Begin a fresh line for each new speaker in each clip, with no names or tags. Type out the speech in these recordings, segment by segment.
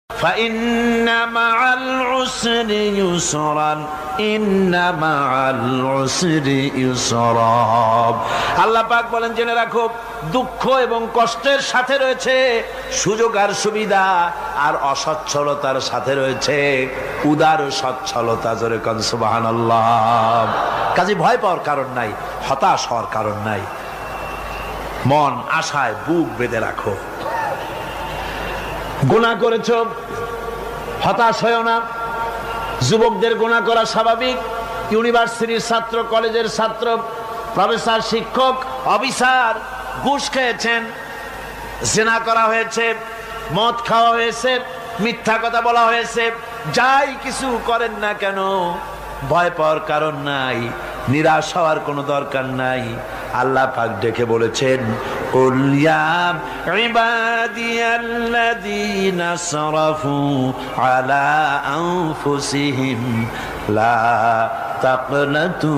فإن مع العسر يسرا إن مع العسر يسرا। আল্লাহ পাক বলেন জেনে রাখো, দুঃখ এবং কষ্টের সাথে রয়েছে সুযোগ আর সুবিধা, আর অসচ্ছলতার সাথে রয়েছে উদার সচ্ছলতা। জোরে কোন সুবহানাল্লাহ। কাজে ভয় পাওয়ার কারণ নাই, হতাশ হওয়ার কারণ নাই। মন আশায় বুক বেঁধে রাখো। গুনাহ করেছো, হতাশ হয়েও না। যুবকদের গুনাহ করা স্বাভাবিক। ইউনিভার্সিটির ছাত্র, কলেজের ছাত্র, প্রফেসর, শিক্ষক, অফিসার ঘুষ খেয়েছেন, জিনা করা হয়েছে, মদ খাওয়া হয়েছে, মিথ্যা কথা বলা হয়েছে, যাই কিছু করেন না কেন ভয় পাওয়ার কারণ নাই, নিরাশ হওয়ার কোনো দরকার নাই। আল্লাহ পাক ডেকে বলেছেন, কুল ইয়া ইবাদিয়াল্লাযীনা আসরাফু আলা আনফুসিহিম লা তাকনাতু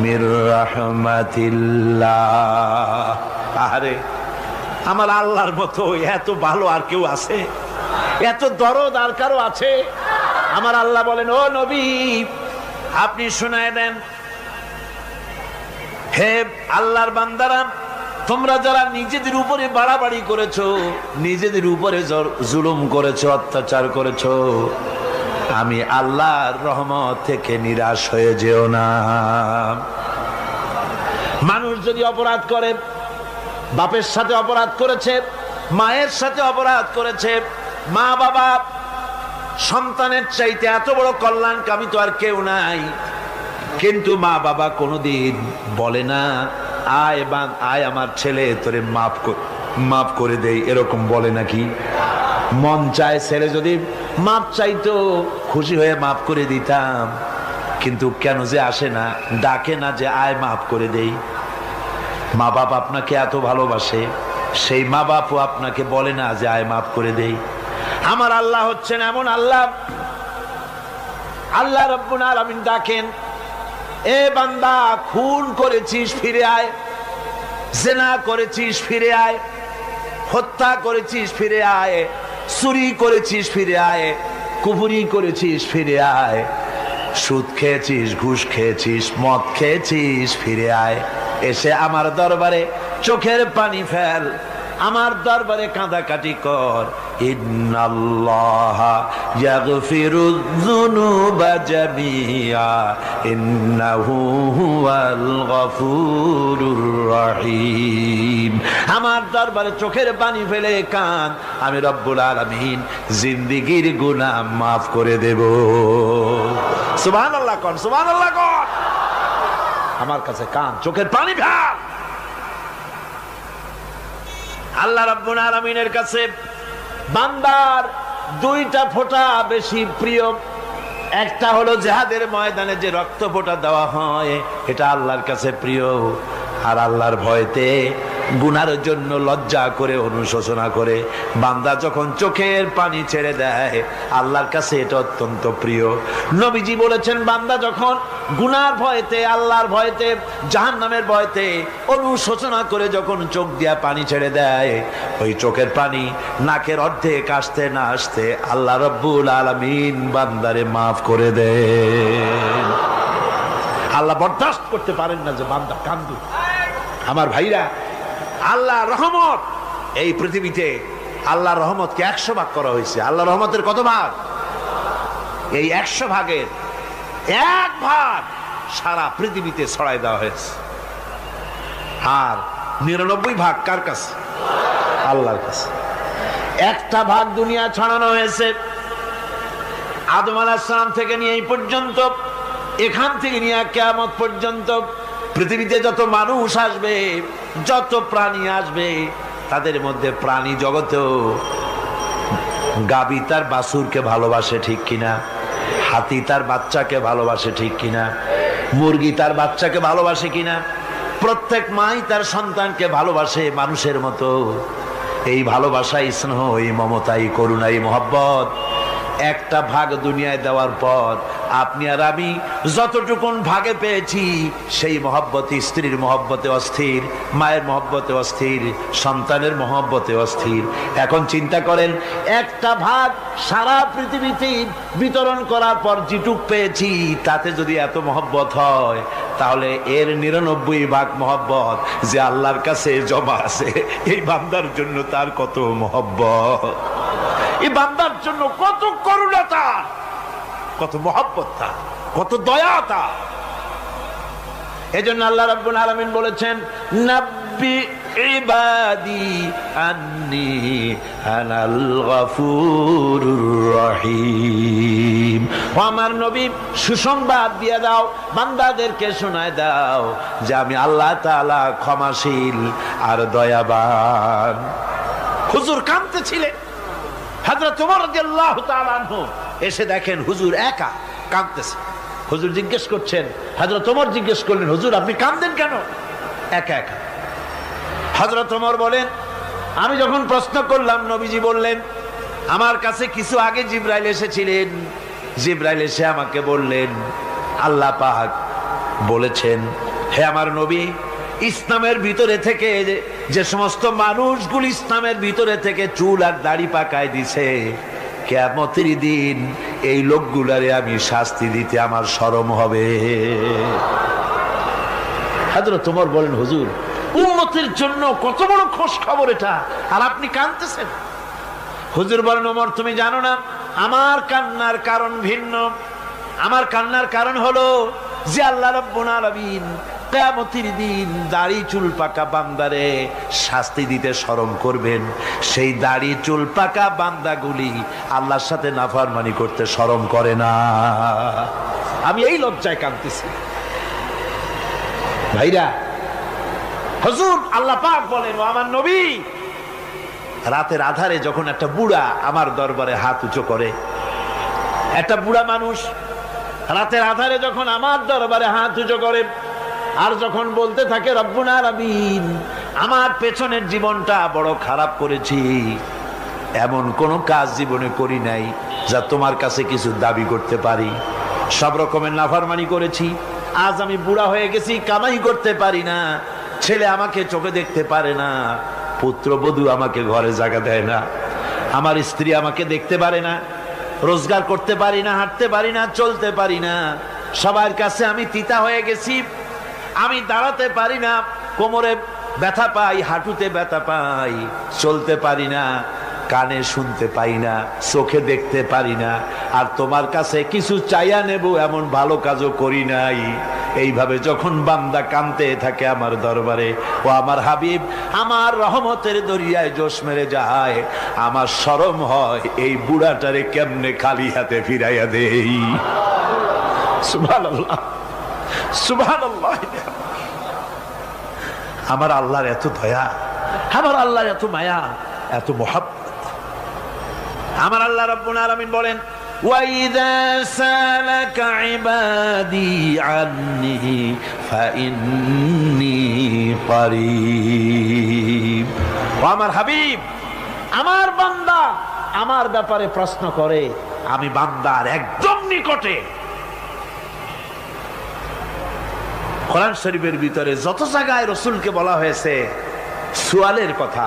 মির রাহমাতিল্লাহ। আরে আমার আল্লাহর মতো এত ভালো আর কেউ আছে? এত দরদ আর কারো আছে? আমার আল্লাহ বলেন, ও নবী আপনি শুনায় দেন, হে আল্লাহর বান্দারা, তোমরা যারা নিজেদের উপরে বাড়াবাড়ি করেছো, নিজেদের উপরে জুলুম করেছো, অত্যাচার করেছো, আমি আল্লাহর রহমত থেকে নিরাশ হয়ে যেও না। মানুষ যদি অপরাধ করে, বাপের সাথে অপরাধ করেছে, মায়ের সাথে অপরাধ করেছে, মা বাবা সন্তানের চাইতে এত বড় কল্যাণকামী তো আর কেউ নাই, কিন্তু মা বাবা কোনোদিন বলে না আয় আমার ছেলে তোরে মাফ করে দেই, এরকম বলে নাকি? মন চায় ছেলে যদি মাপ চাইতো, খুশি হয়ে মাফ করে দিতাম, কিন্তু কেন যে আসে না, ডাকে না যে আয় মাফ করে দেই। মা বাপ আপনাকে এত ভালোবাসে, সেই মা বাপও আপনাকে বলে না যে আয় মাফ করে দেই। আমার আল্লাহ হচ্ছেন এমন আল্লাহ, আল্লাহ রাব্বুল আলামিন ডাকেন, এ বান্দা খুন করেছিস ফিরে আয়, জিনা করেছিস ফিরে আয়, হত্যা করেছিস ফিরে আয়, চুরি করেছিস ফিরে আয়, কুফরি করেছিস ফিরে আয়, সুদ খেয়েছিস, ঘুষ খেয়েছিস, মদ খেয়েছিস ফিরে আয়, এসে আমার দরবারে চোখের পানি ফেল, আমার দরবারে কাঁদাকাটি কর। ইন্নাল্লাহা ইয়াগফিরুয যুনুবা জামিআ ইন্নাহু হুয়াল গফুরুর রহিম। আমার দরবারে চোখের পানি ফেলে কাঁদ, আমি রব্বুল আলামিন জিন্দেগীর গুনাহ মাফ করে দেব। সুবহানাল্লাহ কোন, সুবহানাল্লাহ কোন। আমার কাছে কাঁদ, চোখের পানি ফেল। আল্লাহ রাব্বুল আলামিনের কাছে বান্দার দুইটা ফোঁটা বেশি প্রিয়। একটা হলো জিহাদের ময়দানে যে রক্ত ফোঁটা দেওয়া হয়, এটা আল্লাহর কাছে প্রিয়। আর আল্লাহর ভয়তে গুনার জন্য লজ্জা করে, অনুশোচনা করে বান্দা যখন চোখের পানি ছেড়ে দেয়, আল্লাহর কাছে এটা অত্যন্ত প্রিয়। নবীজি বলেছেন, বান্দা যখন গুনার ভয়তে, আল্লাহর ভয়তে, জাহান্নামের ভয়তে অনুশোচনা করে যখন চোখ দিয়া পানি ছেড়ে দেয়, ওই চোখের পানি নাকের অর্ধেক আসতে না আসতে আল্লাহ রাব্বুল আলামিন বান্দারে মাফ করে দেন। আল্লাহ বরদাস্ত করতে পারেন না যে বান্দা কান্দু। আমার ভাইরা, আল্লাহ রহমত এই পৃথিবীতে, আল্লাহ রহমতকে 100 ভাগ করা হয়েছে। আল্লাহ রহমতের কত ভাগ? এই 100 ভাগের 1 ভাগ সারা পৃথিবীতে ছড়াই দেওয়া হয়েছে। আর 99 ভাগ কার কাছে? আল্লাহর কাছে। একটা ভাগ দুনিয়া ছড়ানো হয়েছে আদম আলাইহিস সালাম থেকে নিয়ে এই পর্যন্ত, এখান থেকে নিয়ে কিয়ামত পর্যন্ত পৃথিবীতে যত মানুষ আসবে, যত প্রাণী আসবে, তাদের মধ্যে প্রাণী জগতেও গাবি তার বাছুরকে ভালোবাসে ঠিক কিনা, হাতি তার বাচ্চাকে ভালোবাসে ঠিক কিনা, মুরগি তার বাচ্চাকে ভালোবাসে কিনা, প্রত্যেক মাই তার সন্তানকে ভালোবাসে মানুষের মতো। এই ভালোবাসা, স্নেহ, এই মমতা, এই করুণা, এই মহব্বত একটা ভাগ দুনিয়ায় দেওয়ার পর আপনি আর আমি যতটুকুন ভাগে পেয়েছি সেই মহব্বতে, স্ত্রীর মহব্বতে অস্থির, মায়ের মহব্বতে অস্থির, সন্তানের মহব্বতে অস্থির। এখন চিন্তা করেন, একটা ভাগ সারা পৃথিবীতে বিতরণ করার পর যেটুক পেয়েছি তাতে যদি এত মহব্বত হয়, তাহলে এর 99 ভাগ মহব্বত যে আল্লাহর কাছে জমা আছে, এই বান্দার জন্য তার কত মহব্বত, এই বান্দার জন্য কত করুণা তার, কত মহব্বত তার, কত দয়া তার। এজন্য আল্লাহ রাব্বুল আলামিন বলেছেন, নাব্বি ইবাদি আন্নি আনাল গফুরুর রহিম। ও আমার নবী, সুসংবাদ দিয়ে দাও, বান্দাদেরকে শোনায় দাও যে আমি আল্লাহ তাআলা ক্ষমাশীল আর দয়াবান। হুজুর কাঁদতেছিলেন, হযরত ওমর রাদিয়াল্লাহু তাআলা আনহু এসে দেখেন হুজুর একা কাঁদতেছে। হুজুর জিজ্ঞেস করছেন, হযরত ওমর জিজ্ঞেস করলেন, হুজুর আপনি কাঁদেন কেন একা একা? হযরত ওমর বলেন, আমি যখন প্রশ্ন করলাম নবীজি বললেন, আমার কাছে কিছু আগে জিবরাইল এসেছিলেন, জিবরাইল এসে আমাকে বললেন আল্লাহ পাক বলেছেন, হে আমার নবী, ইসলামের ভিতরে থেকে যে সমস্ত মানুষগুলো ইসলামের ভিতরে থেকে চুল আর দাড়ি পাকায় দিছে, কিয়ামতের দিন এই লোকগুলারে আমি শাস্তি দিতে আমার শরম হবে। হযরত ওমর বলেন, হুজুর উম্মতের জন্য কত বড় খোঁজ খবর এটা, আর আপনি কাঁদতেছেন। হুজুর বলেন, ওমর তুমি জানো না আমার কান্নার কারণ ভিন্ন। আমার কান্নার কারণ হলো যে আল্লাহ রাব্বুল আলামিন কিয়ামতের দিন দাড়ি চুল পাকা বান্দারে শাস্তি দিতে শরম করবেন, সেই দাড়ি চুল পাকা বান্দাগুলি আল্লাহর সাথে নাফরমানি করতে শরম করে না। আমি এই লজ্জায় কাঁদতেছি। ভাইরা, হুজুর আল্লাহ পাক বলেন, ও আমার নবী, রাতের আধারে যখন একটা বুড়া আমার দরবারে হাত উঁচু করে, একটা বুড়া মানুষ রাতের আধারে যখন আমার দরবারে হাত উঁচু করে আর যখন বলতে থাকে, রব্বুল আলামিন আমার পেছনের জীবনটা বড় খারাপ করেছি, এমন কোনো কাজ জীবনে করি নাই যা তোমার কাছে কিছু দাবি করতে পারি, সব রকমের নাফরমানি করেছি, আজ আমি বুড়া হয়ে গেছি, কামাই করতে পারি না, ছেলে আমাকে চোখে দেখতে পারে না, পুত্রবধূ আমাকে ঘরে জায়গা দেয় না, আমার স্ত্রী আমাকে দেখতে পারে না, রোজগার করতে পারি না, হাঁটতে পারি না, চলতে পারি না, সবার কাছে আমি তিতা হয়ে গেছি, আমি দাঁড়াতে পারি না, কোমরে ব্যথা পাই, হাঁটুতে ব্যথা পাই, চলতে পারি না, কানে শুনতে পাই না, চোখে দেখতে পারি না, আর তোমার কাছে কিছু চাইয়া নেব এমন ভালো কাজও করি নাই। এইভাবে যখন বান্দা কাঁদতে থাকে আমার দরবারে, ও আমার হাবিব আমার রহমতের দরিয়ায় জোশ মেরে যায়, আমার শরম হয় এই বুড়াটারে কেমনে খালি হাতে ফিরাইয়া দেই। সুবহানাল্লাহ, সুবহানাল্লাহ। আমার আল্লাহর এত দয়া, আমার আল্লাহর এত মায়া, এত মহব্বত। আমার আল্লাহ রাব্বুল আলামিন বলেন, وَإِذَا سَأَلَكَ عِبَادِي عَنِّي فَإِنِّي قَرِيبٌ। আমার হাবিব, আমার বান্দা আমার ব্যাপারে প্রশ্ন করে, আমি বান্দার একদম নিকটে। কোরআন শরীফের ভিতরে যত জায়গায় রাসূলকে বলা হয়েছে সুয়ালের কথা,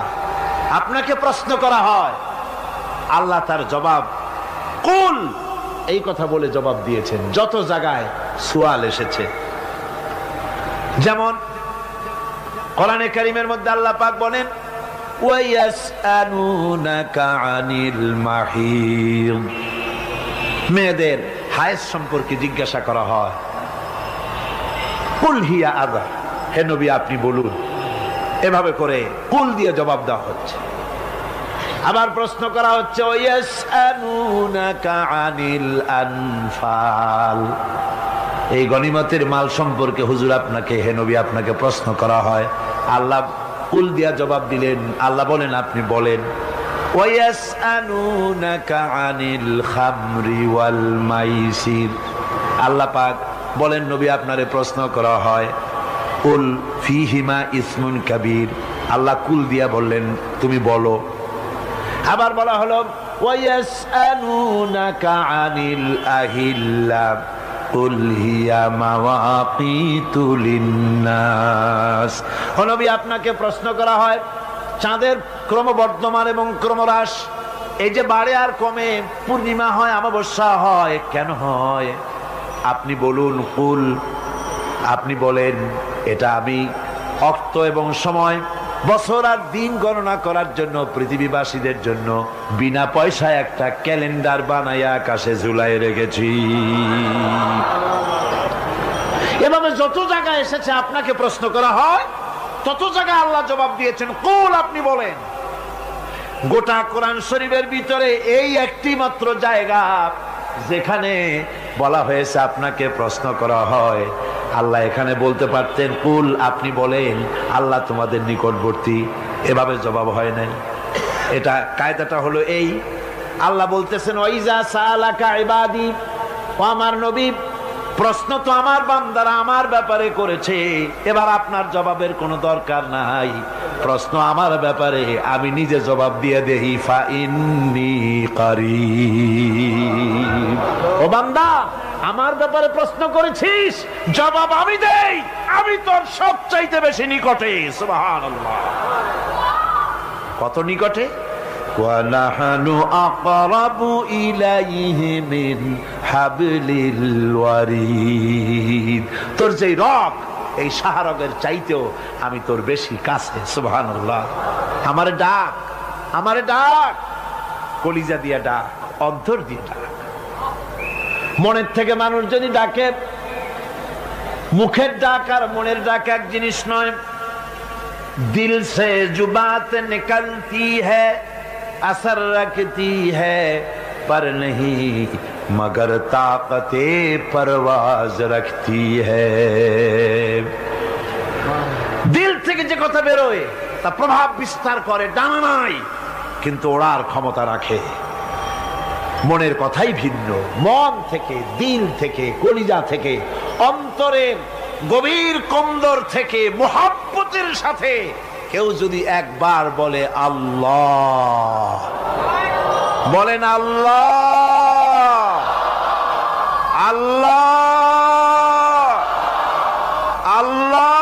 আপনাকে প্রশ্ন করা হয়, আল্লাহ তার জবাব কুল এই কথা বলে জবাব দিয়েছেন। যত জায়গায় সুয়াল এসেছে, যেমন কোরআনে কারীমের মধ্যে আল্লাহ পাক বলেন, ওয়ায়াসআলুনাকা আনিল মাহিদ, মেয়েদের হায়েজ সম্পর্কে জিজ্ঞাসা করা হয়, কুল হিয়া আযা, হে নবী আপনি বলুন। এভাবে করে কুল দিয়ে জবাব দেওয়া হচ্ছে। আবার প্রশ্ন করা হচ্ছে, ওয়ায়াসআলুনাকা আনিল আনফাল, এই গনিমতের মাল সম্পর্কে হুজুর আপনাকে, হে নবী আপনাকে প্রশ্ন করা হয়। আল্লাহ কুল দিয়া জবাব দিলেন, আল্লাহ বলেন আপনি বলেন। ওয়ায়াসআলুনাকা আনিল খামরি ওয়াল মাইসির, আল্লাহ পাক বলেন নবী আপনারে প্রশ্ন করা হয়, কুল ফিহিমা ইসমুন কাবীর, আল্লাহ কুল দিয়া বললেন তুমি বলো। আবার বলা হলো ওয়ায়াসআলুনাকা আনিল আহিল্লা কুল হিয়া মাওয়াকিতু লিন্নাস। ও নবী, আপনাকে প্রশ্ন করা হয় চাঁদের ক্রমবর্ধমান এবং ক্রমহ্রাস, এই যে বাড়ে আর কমে, পূর্ণিমা হয় অমাবস্যা হয়, কেন হয়? আপনি বলুন, কুল, আপনি বলেন, এটা আমি অক্ত এবং সময়, বছর আর দিন গণনা করার জন্য পৃথিবীবাসীদের জন্য বিনা পয়সায় একটা ক্যালেন্ডার বানাইয়া আকাশে ঝুলাই রেখেছি। এভাবে যত জায়গায় এসেছে আপনাকে প্রশ্ন করা হয়, তত জায়গায় আল্লাহ জবাব দিয়েছেন কুল, আপনি বলেন। গোটা কোরআন শরীফের ভিতরে এই একটি মাত্র জায়গা যেখানে বলা হয়েছে আপনাকে প্রশ্ন করা হয়। আল্লাহ এখানে বলতে পারতেন কুল, আপনি বলেন, আল্লাহ তোমাদের নিকটবর্তী, এভাবে জবাব হয় নাই। এটা কায়দাটা হলো এই, আল্লাহ বলতেছেন ওয়াইজা সালাকা ইবাদি, ও আমার নবী, প্রশ্ন তো আমার বান্দারা আমার ব্যাপারে করেছে, এবার আপনার জবাবের কোনো দরকার নাই। প্রশ্ন আমার ব্যাপারে, আমি নিজে জবাব দিয়ে দেই, ফা ইন্নী কারীব। ও বান্দা, আমার ব্যাপারে প্রশ্ন করেছিস, জবাব আমি দেই, আমি তোর সবচাইতে বেশি নিকটে। সুবহানাল্লাহ, কত নিকটে? ওয়া নাহনু আকরাবু ইলাইহি মিন হাবলিল ওয়ারিদ। তোর যেই রগ, এই শাহরগের চাইতেও আমি তোর বেশি কাছে। সুবহানাল্লাহ। আমারে ডাক, আমারে ডাক, কলিজা দিয়া ডাক, অন্তর দিয়ে ডাক। মনের থেকে মানুষ যদি ডাকে, মুখের ডাক আর মনের ডাক এক জিনিস নয়। দিল সে जो बात निकलती है असर रखती है पर नहीं मगर ताकते परवाज रखती है। দিল থেকে যে কথা বেরোয় তা প্রভাব বিস্তার করে, ডানা নাই কিন্তু ওড়ার ক্ষমতা রাখে। মনের কথাই ভিন্ন। মন থেকে, দিল থেকে, কলিজা থেকে, অন্তরের গভীর কন্দর থেকে মুহাব্বতের সাথে কেউ যদি একবার বলে আল্লাহ, বলেন আল্লাহ, আল্লাহ, আল্লাহ,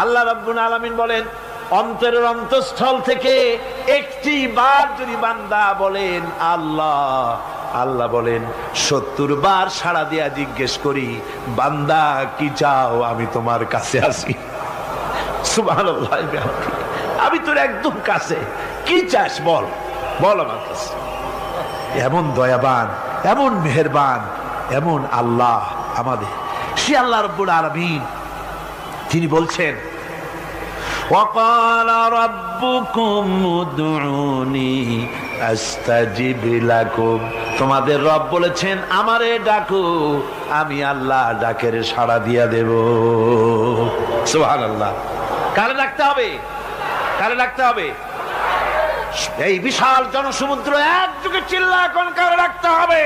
আল্লাহ রাব্বুল আলামিন বলেন, অন্তরের অন্তঃস্থল থেকে একটি বার যদি বান্দা বলেন আল্লাহ, আল্লাহ বলেন 70 বার সাড়া দিয়া জিজ্ঞেস করি, বান্দা কি চাও, আমি তোমার কাছে আসি। সুবহানাল্লাহ, আমি তোর একদম কাছে, কি চাস বল, বল আমার কাছে। এমন দয়াবান, এমন মেহেরবান, এমন আল্লাহ আমাদের। সে আল্লাহ রাব্বুল আলামিন, তিনি বলছেন وقال ربكم ادعوني استجب لكم। তোমাদের রব বলেছেন আমারে ডাকো, আমি আল্লাহ ডাকের সাড়া দিয়া দেব। সুবহানাল্লাহ। কারে ডাকতে হবে? কারে ডাকতে হবে? এই বিশাল জনসমুদ্র একযোগে চিল্লা এখন কারে ডাকতে হবে?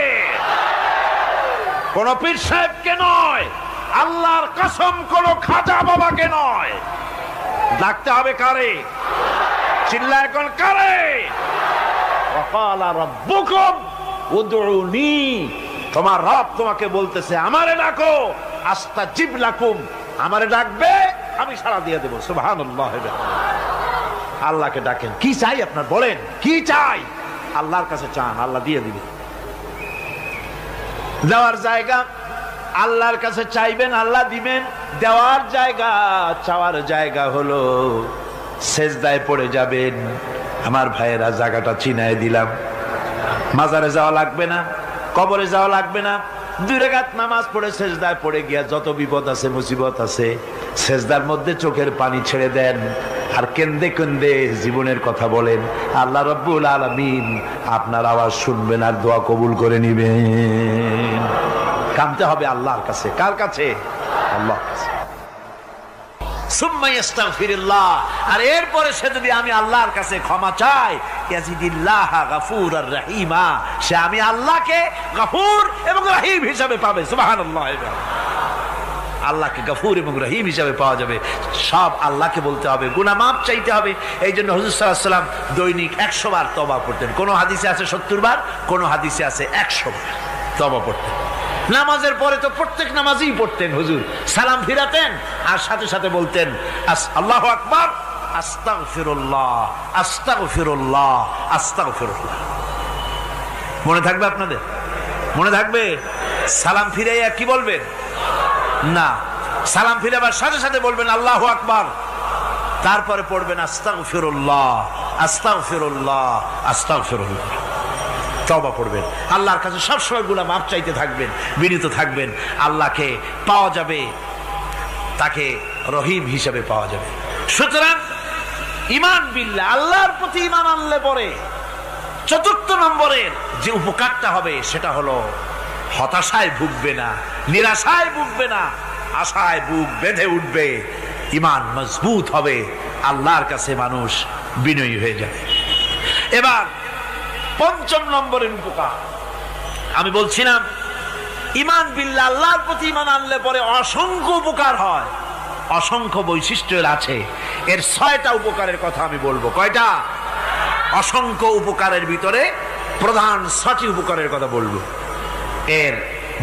কোন পীর সাহেবকে নয়, আল্লাহর কসম কোন খাজা বাবাকে নয়, ডাকতে হবে কারে? চিল্লা এখন কারে? ওয়াকালা রাব্বুকুম উদউনি, তোমার রব তোমাকে বলতেছে আমারে ডাকো, আস্তাজিব লাকুম, আমারে ডাকবে আমি সাড়া দিয়ে দেব। সুবহানাল্লাহ। আল্লাহকে ডাকেন, কি চাই আপনার বলেন, কি চাই? আল্লাহর কাছে চান, আল্লাহ দিয়ে দিবে। দেওয়ার জায়গা আল্লাহর কাছে চাইবেন, আল্লাহ দিবেন। দেওয়ার জায়গা, চাওয়ার জায়গা হলো সেজদায় পড়ে যাবেন। আমার ভাইয়েরা, জায়গাটা চিনায় দিলাম। মাজারে যাওয়া লাগবে না, কবরে যাওয়া লাগবে না। 2 রাকাত নামাজ পড়ে সেজদায় পড়ে গিয়া যত বিপদ আছে, মুসিবত আছে, সেজদার মধ্যে চোখের পানি ছেড়ে দেন আর কেন্দে কেন্দে জীবনের কথা বলেন। আল্লাহ রাব্বুল আলামিন আপনার আওয়াজ শুনবেন আর দোয়া কবুল করে নিবেন। কাঁদতে হবে আল্লাহর কাছে। কার কাছে? আল্লাহর কাছে। সুম্মা ইস্তাগফিরুল্লাহ, আর এরপরে সে যদি আমি আল্লাহর কাছে ক্ষমা চাই, ইয়াজিদিল্লাহ গফুরার রহিমা, সে আমি আল্লাহকে গফুর এবং রহিম হিসাবে পাবে। সুবহানাল্লাহ। আল্লাহকে গফুর এবং রহিম হিসাবে পাওয়া যাবে। সব আল্লাহকে বলতে হবে, গুনাহ মাফ চাইতে হবে। এই জন্য হুজুর সাল্লাল্লাহু আলাইহি ওয়াসাল্লাম দৈনিক 100 বার তওবা পড়তেন। কোন হাদিসে আছে 70 বার, কোন হাদিসে আছে 100 বার তওবা পড়তেন। নামাজের পরে তো প্রত্যেক নামাজই পড়তেন হুজুর, সালাম ফিরাতেন আর সাথে সাথে বলতেন আল্লাহু আকবার, আস্তাগফিরুল্লাহ, আস্তাগফিরুল্লাহ, আস্তাগফিরুল্লাহ। মনে থাকবে আপনাদের? মনে থাকবে? সালাম ফিরাইয়া কি বলবেন? না, সালাম ফিরাবার সাথে সাথে বলবেন আল্লাহু আকবার, তারপরে পড়বেন আস্তাগফিরুল্লাহ, আস্তাগফিরুল্লাহ, আস্তাগফিরুল্লাহ। তওবা পড়বেন, আল্লাহর কাছে সবসময় গুনাহ মাফ চাইতে থাকবেন, বিনীত থাকবেন। আল্লাহকে পাওয়া যাবে, তাকে রহিম হিসেবে পাওয়া যাবে। সুতরাং ঈমান বিল্লাহ, আল্লাহর প্রতি ঈমান আনলে পরে চতুর্থ নম্বরের যে উপকারটা হবে সেটা হলো হতাশায় ভুগবে না, নিরাশায় ভুগবে না, আশায় বুক বেঁধে উঠবে, ঈমান মজবুত হবে, আল্লাহর কাছে মানুষ বিনয়ী হয়ে যাবে। এবার পঞ্চম নম্বরের উপকার আমি বলছিলাম, ঈমান বিল্লাহ, আল্লাহর প্রতি ঈমান আনলে পরে অসংখ্য উপকার হয়, অসংখ্য বৈশিষ্ট্য আছে। এর 6টা উপকারের কথা আমি বলবো। কয়টা? অসংখ্য উপকারের ভিতরে প্রধান 6টি উপকারের কথা বলবো। এর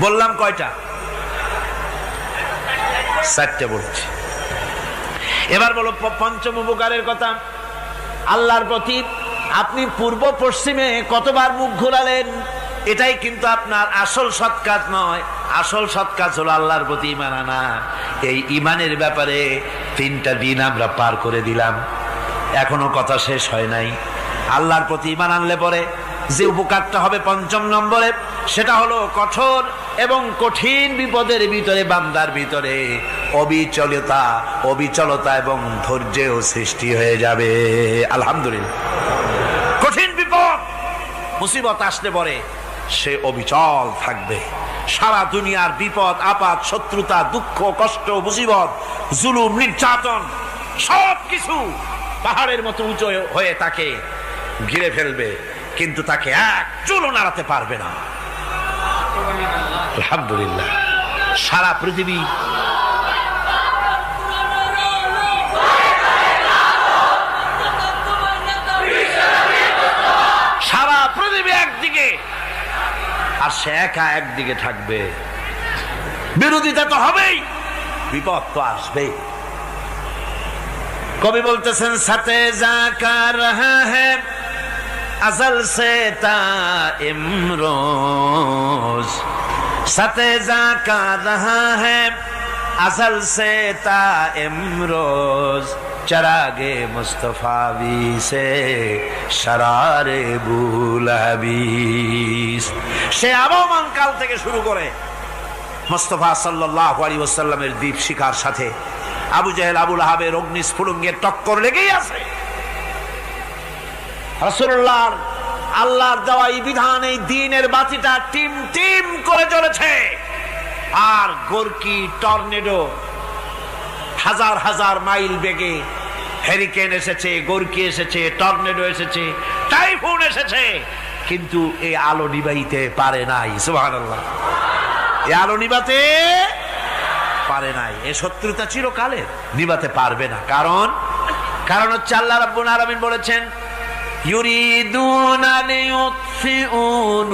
বললাম কয়টা? 4টে বলছি। এবার বলো পঞ্চম উপকারের কথা। আল্লাহর প্রতি আপনি পূর্ব পশ্চিমে কতবার মুখ ঘোরালেন, এটাই কিন্তু আপনার আসল সৎ কাজ নয়। আসল সৎ কাজ হলো আল্লাহর প্রতি ঈমান আনা। এই ঈমানের ব্যাপারে 3টা দিন আমরা পার করে দিলাম, এখনো কথা শেষ হয় নাই। আল্লাহর প্রতি ঈমান আনলে পরে যে উপকারটা হবে পঞ্চম নম্বরে, সেটা হলো কঠোর এবং কঠিন বিপদের ভিতরে বান্দার ভিতরে অবিচলতা এবং ধৈর্যের সৃষ্টি হয়ে যাবে। আলহামদুলিল্লাহ। কঠিন বিপদ মুসিবত আসলে পরে সে অবিচল থাকবে। সারা দুনিয়ার বিপদ আপদ, শত্রুতা, দুঃখ, কষ্ট, মুসিবত, জুলুম, নির্যাতন সবকিছু পাহাড়ের মতো উঁচু হয়ে তাকে ঘিরে ফেলবে, কিন্তু তাকে এক চুলও নাড়াতে পারবে না। আলহামদুলিল্লাহ। সারা পৃথিবী একদিকে আর সে একা একদিকে থাকবে। বিরোধিতা তো হবেই, বিপদ তো আসবেই। কবি বলতেছেন, সাথে জাকা রহা হ্যায় अज़ल से ता इमरोज, सतेजा का रहा है अज़ल से ता इमरोज, चरागे मुस्तफावी से शरारे बुलहबीस। সে আবহমান কাল থেকে শুরু করে মুস্তাফা সাল্লাল্লাহু আলাইহি ওয়াসাল্লামের দীপ শিখার সাথে আবু জাহেল, আবু লাহাবের অগ্নিস্ফুলিঙ্গের টক্কর লেগেই আছে। রাসূলুল্লাহর আল্লাহর দেওয়া এই বিধান, এই দ্বীনের বাতিটা টিম টিম করে জ্বলেছে। আর গোরকি, টর্নেডো, হাজার হাজার মাইল বেগে হেরিকেন এসেছে, গোরকি এসেছে, টর্নেডো এসেছে, টাইফুন এসেছে, কিন্তু এই আলো নিভাইতে পারে নাই। সুবহানাল্লাহ। এই আলো নিভাতে পারে নাই। এই শত্রুতা চিরকালের, নিভাতে পারবে না। কারণ হচ্ছে আল্লাহ রাব্বুল আলামিন বলেছেন, ইউরিদুনা লিইউতফিউ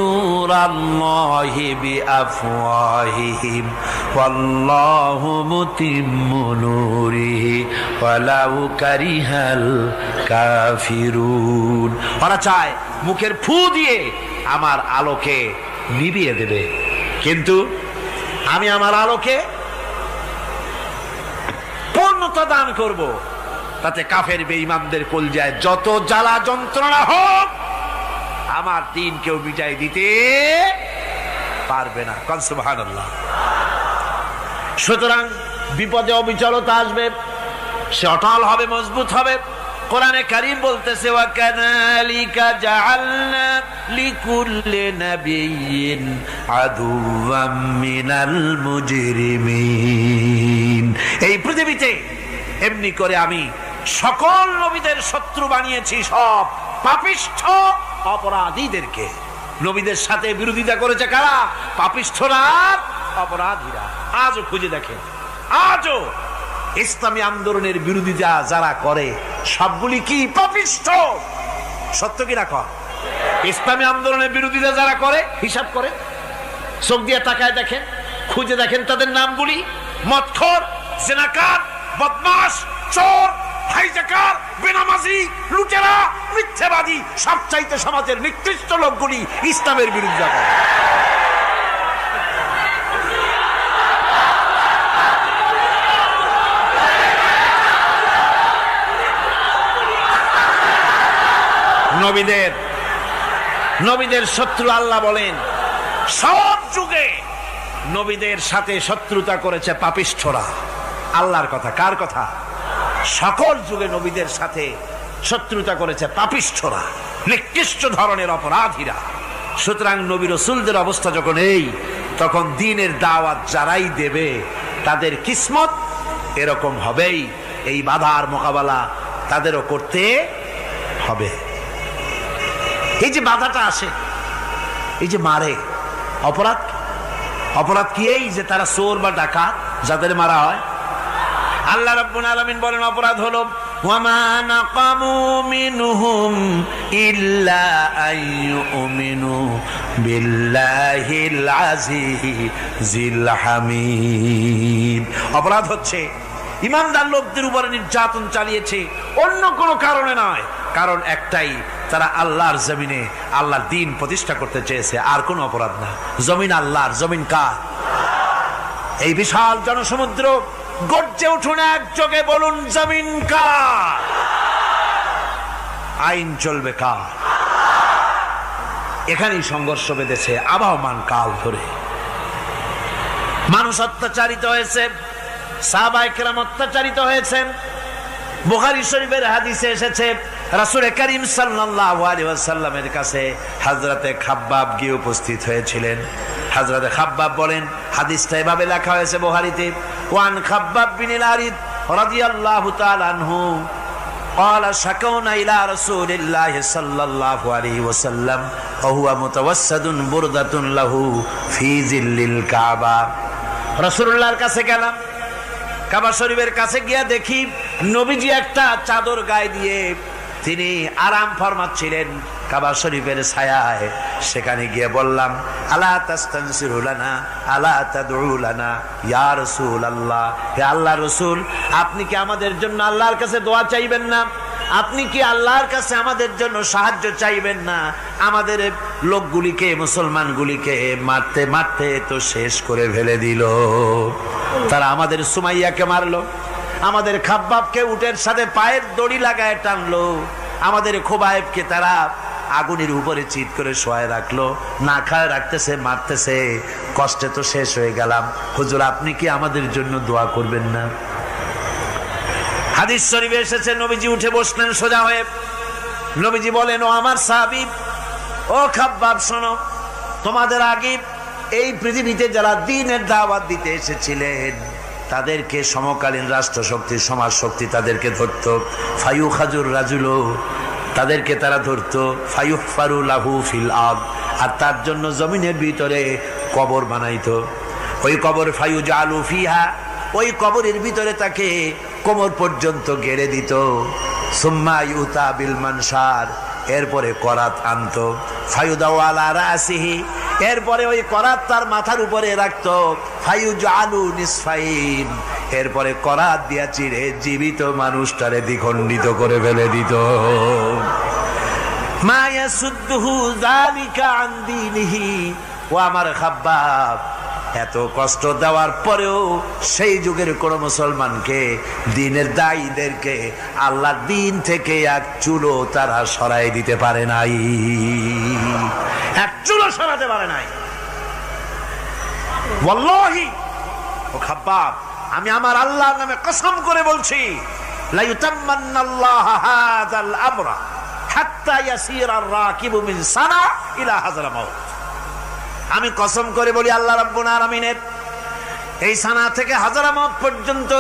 নূরাল্লাহি বিআফওয়াহিহিম ওয়াল্লাহু মুতিম্মু নূরিহি ওয়ালাউ কারিহাল কাফিরুন। ওরা চায় মুখের ফু দিয়ে আমার আলোকে নিভিয়ে দেবে, কিন্তু আমি আমার আলোকে পূর্ণতা দান করব। তাতে কাফের বেঈমানদের কলজায় যত জ্বালা যন্ত্রণা হোক, আমার দ্বীন কেউ মিটাই দিতে পারবে না। সুবহানাল্লাহ। সুতরাং বিপদে অবিচলতা আসবে, সে অটল হবে, মজবুত হবে। কোরআনে কারীম বলতেছে, ওয়া কাযালিকা জাআলনা লিকুল্লি নাবিয়্যিন আদুওয়াম মিনাল মুজরিমিন। এই পৃথিবীতে এমনি করে আমি সকল নবীদের শত্রু বানিয়েছি, সব পাপিষ্ঠ অপরাধীদেরকে। নবীদের সাথে বিরোধিতা করেছে কারা? পাপিষ্ঠরা, অপরাধীরা। আজও খুঁজে দেখেন আজও ইসলামী আন্দোলনের বিরোধিতা যারা করে সবগুলি কি পাপিষ্ঠ? সত্য কি না কর? ইসলামী আন্দোলনের বিরোধিতা যারা করে হিসাব করে, চোখ দিয়ে তাকায় দেখেন, খুঁজে দেখেন তাদের নামগুলি। মদখোর, জিনাকার, বদমাশ, চোর, হাইজাকার, বেনামাজি, লুটেরা, মিথ্যাবাদী, সবচাইতে সমাজের নিকৃষ্ট লোকগুলি ইসলামের বিরোধিতা করে। নবীদের শত্রু আল্লাহ বলেন সব যুগে নবীদের সাথে শত্রুতা করেছে পাপিষ্ঠরা। আল্লাহর কথা, কার কথা? সকল যুগে নবীদের সাথে শত্রুতা করেছে পাপিষ্ঠরা, নিকৃষ্ট ধরনের অপরাধীরা। সুতরাং নবী রাসূলদের অবস্থা যখন এই, তখন দ্বীনের দাওয়াত যারাই দেবে তাদের কিসমত এরকম হবেই। এই বাধার মোকাবেলা তাদেরও করতে হবে। এই যে বাধাটা আসে, এই যে মারে, অপরাধ কি? এই যে তারা চোর বা ডাকাত যাদের মারা হয়। আল্লাহ রাব্বুল আলামিন বলেন অপরাধ হলো ওয়ামা নাকামু মিনহুম ইল্লা আইয়ুমিনু বিল্লাহিল আজিজিল হামিদ। অপরাধ হচ্ছে ইমানদার লোকদের উপরে নির্যাতন চালিয়েছে, অন্য কোনো কারণে নয়। কারণ একটাই, তারা আল্লাহর জমিনে আল্লাহর দ্বীন প্রতিষ্ঠা করতে চেয়েছে, আর কোনো অপরাধ না। জমিন আল্লাহর, জমিন কার? এই বিশাল জনসমুদ্র গর্জে উঠুন একযোগে, বলুন জমিন কার? আইন চলবে কার? এখানেই সংঘর্ষ বেঁধেছে আবহমান কাল ধরে। মানুষ অত্যাচারিত হয়েছে, সাহাবায়ে কেরাম অত্যাচারিত হয়েছেন। বুখারী শরীফের হাদিসে এসেছে রাসূল করিম সাল্লাল্লাহু আলাইহি ওয়াসাল্লামের কাছে হযরতে খাব্বাব গিয়ে উপস্থিত হয়েছিলেন। হযরতে খাব্বাব বলেন, হাদিসটা এভাবে লেখা হয়েছে বুখারীতে, ওয়ান খাব্বাব বিন আল-আরিদ রাদিয়াল্লাহু তাআলা আনহু قال شكونا إلى رسول الله صلى الله عليه وسلم وهو متوسد بردة له في ظل الكعبة। রাসূলুল্লাহর কাছে গেলাম, কাবা শরীফের কাছে গিয়া দেখি নবীজি একটা চাদর গায়ে দিয়ে তিনি আরাম ফরমাচ্ছিলেন কাবা শরীফের ছায়ায়। সেখানে গিয়ে বললাম, আলা তাস্তানসিরু লানা আলা তাদউ লানা ইয়া রাসূলুল্লাহ, হে আল্লাহর রাসূল, আপনি কি আমাদের জন্য আল্লাহর কাছে দোয়া চাইবেন না? আপনি কি আল্লাহর কাছে আমাদের জন্য সাহায্য চাইবেন না? আমাদের লোকগুলিকে, মুসলমানগুলিকে মারতে মারতে তো শেষ করে ফেলে দিল। তারা আমাদের সুমাইয়াকে মারলো, আমাদের খাব্বাবকে উটের সাথে পায়ের দড়ি লাগায় টানলো, আমাদের খোবায়েবকে তারা আগুনের উপরে চিৎ করে শোয়ায় রাখলো, না খায় রাখতেছে, মারতেছে। কষ্টে তো শেষ হয়ে গেলাম। হুজুর, আপনি কি আমাদের জন্য দোয়া করবেন না? হাদিস শরীফে এসেছে, নবীজি উঠে বসলেন সোজা হয়ে। নবীজি বলেন, ও আমার সাহাবী, ও খাব্বাব, শোনো, তোমাদের আগে এই পৃথিবীতে যারা দ্বীনের দাওয়াত দিতে এসেছিলেন তাদেরকে সমকালীন রাষ্ট্রশক্তি, সমাজ শক্তি তাদেরকে ধরত। ফায়ুখাজুর রাজুলো, তাদেরকে তারা ধরত। ফায়ুহফারু লাহু ফিল আরদ, আর তার জন্য জমিনের ভিতরে কবর বানাইতো। ওই কবর ফায়ুজালু ফিহা, ওই কবরের ভিতরে তাকে কোমর পর্যন্ত গেড়ে দিত। সুম্মা ইউতা বিল মানশার, এরপরে করাত আনতো। ফায়ুদাউ আলা রাসিহি, এরপরে ওই করাত তার মাথার উপরে রাখতো। ফায়ুজালু নিসফাইন, এরপরে করাত দিয়া চিরে জীবিত মানুষটারে দ্বিখণ্ডিত করে ফেলে দিত। মা ইয়াসুদ্দুহু যালিকা আন দীনিহি। ও আমার খাব্বাব, এত কষ্ট দেওয়ার পরেও সেই যুগের কোন মুসলমানকে, দ্বীনের দায়ীদেরকে আল্লাহর দ্বীন থেকে এক চুলো তারা সরাই দিতে পারে নাই, এক চুলো সরাতে পারে নাই। ওয়াল্লাহি, ও খাব্বাব, আমি আমার আল্লাহর নামে কসম করে বলছি, লা ইউতাম্মান্নাল্লাহু হাযাল আমরা হাত্তা ইয়াসিরা আর-রাকিবু মিন সানা ইলা হাযরামাউত। আমি কসম করে বলি, আল্লাহ রাব্বুল আলামিনের এই সানা থেকে হাজারামাউত পর্যন্ত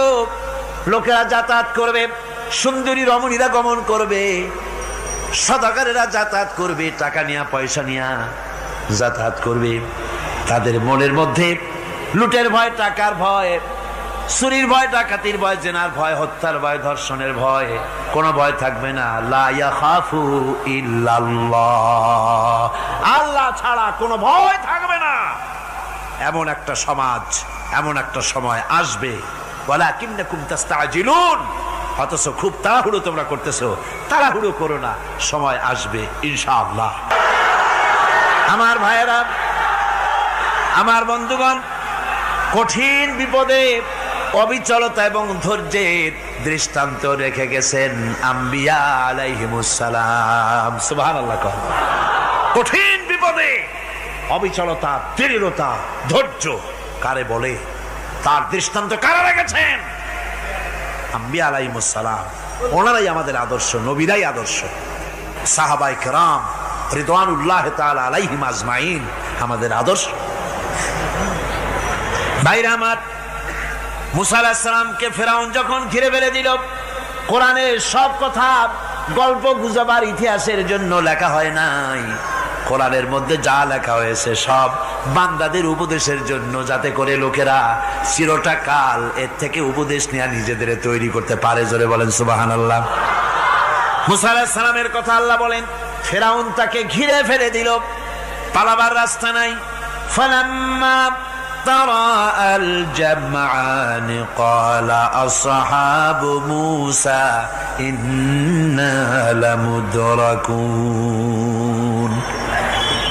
লোকেরা যাতায়াত করবে, সুন্দরী রমণীরা গমন করবে, সদাগরেরা যাতায়াত করবে, টাকা নিয়া পয়সা নিয়া যাতায়াত করবে। তাদের মনের মধ্যে লুটের ভয়, টাকার ভয়, চুরির ভয়, ডাকাতির ভয়, জেনার ভয়, হত্যার ভয়, ধর্ষণের ভয়, কোনো ভয় থাকবে না। লা ইয়াখাফু ইল্লাল্লাহ, আল্লাহ ছাড়া কোনো ভয় থাকবে না। এমন একটা সমাজ, এমন একটা সময় আসবে। ওয়ালাকিন্নাকুম তাস্তাজিলুন, অথচ খুব তাড়াহুড়ো তোমরা করতেছো। তাড়াহুড়ো করো না, সময় আসবে ইনশাআল্লাহ। আমার ভাইয়েরা, আমার বন্ধুগণ, কঠিন বিপদে অবিচলতা এবং ধৈর্যের দৃষ্টান্ত রেখে গেছেন আম্বিয়া আলাইহিমুস সালাম। সুবহানাল্লাহ। কঠিন বিপদে অবিচলতা, দৃঢ়তা, ধৈর্য কারে বলে, তার দৃষ্টান্ত কারা রেখেছেন? আম্বিয়া আলাইহিমুস সালাম। ওনারাই আমাদের আদর্শ, নবীরাই আদর্শ। সাহাবায়ে কেরাম রিদওয়ানুল্লাহ তাআলা আলাইহিম আজমাইন আমাদের আদর্শ। ভাইরা আমার, মুসা আলাইহিস সালামকে ফেরাউন যখন ঘিরে ফেলে দিল, কোরআনের সব কথা গল্প গুজবার ইতিহাসের জন্য লেখা হয় নাই। কোরআনের মধ্যে যা লেখা হয়েছে সব বান্দাদের উপদেশের জন্য, যাতে করে লোকেরা চিরটা কাল এর থেকে উপদেশ নেওয়া নিজেদের তৈরি করতে পারে। জোরে বলেন সুবহানাল্লাহ। মুসা আলাইহিস সালামের কথা আল্লাহ বলেন, ফেরাউন তাকে ঘিরে ফেলে দিল, পালাবার রাস্তা নাই। ফালাম্মা ترى الجمعان قال أصحاب موسى إنا لمدركون।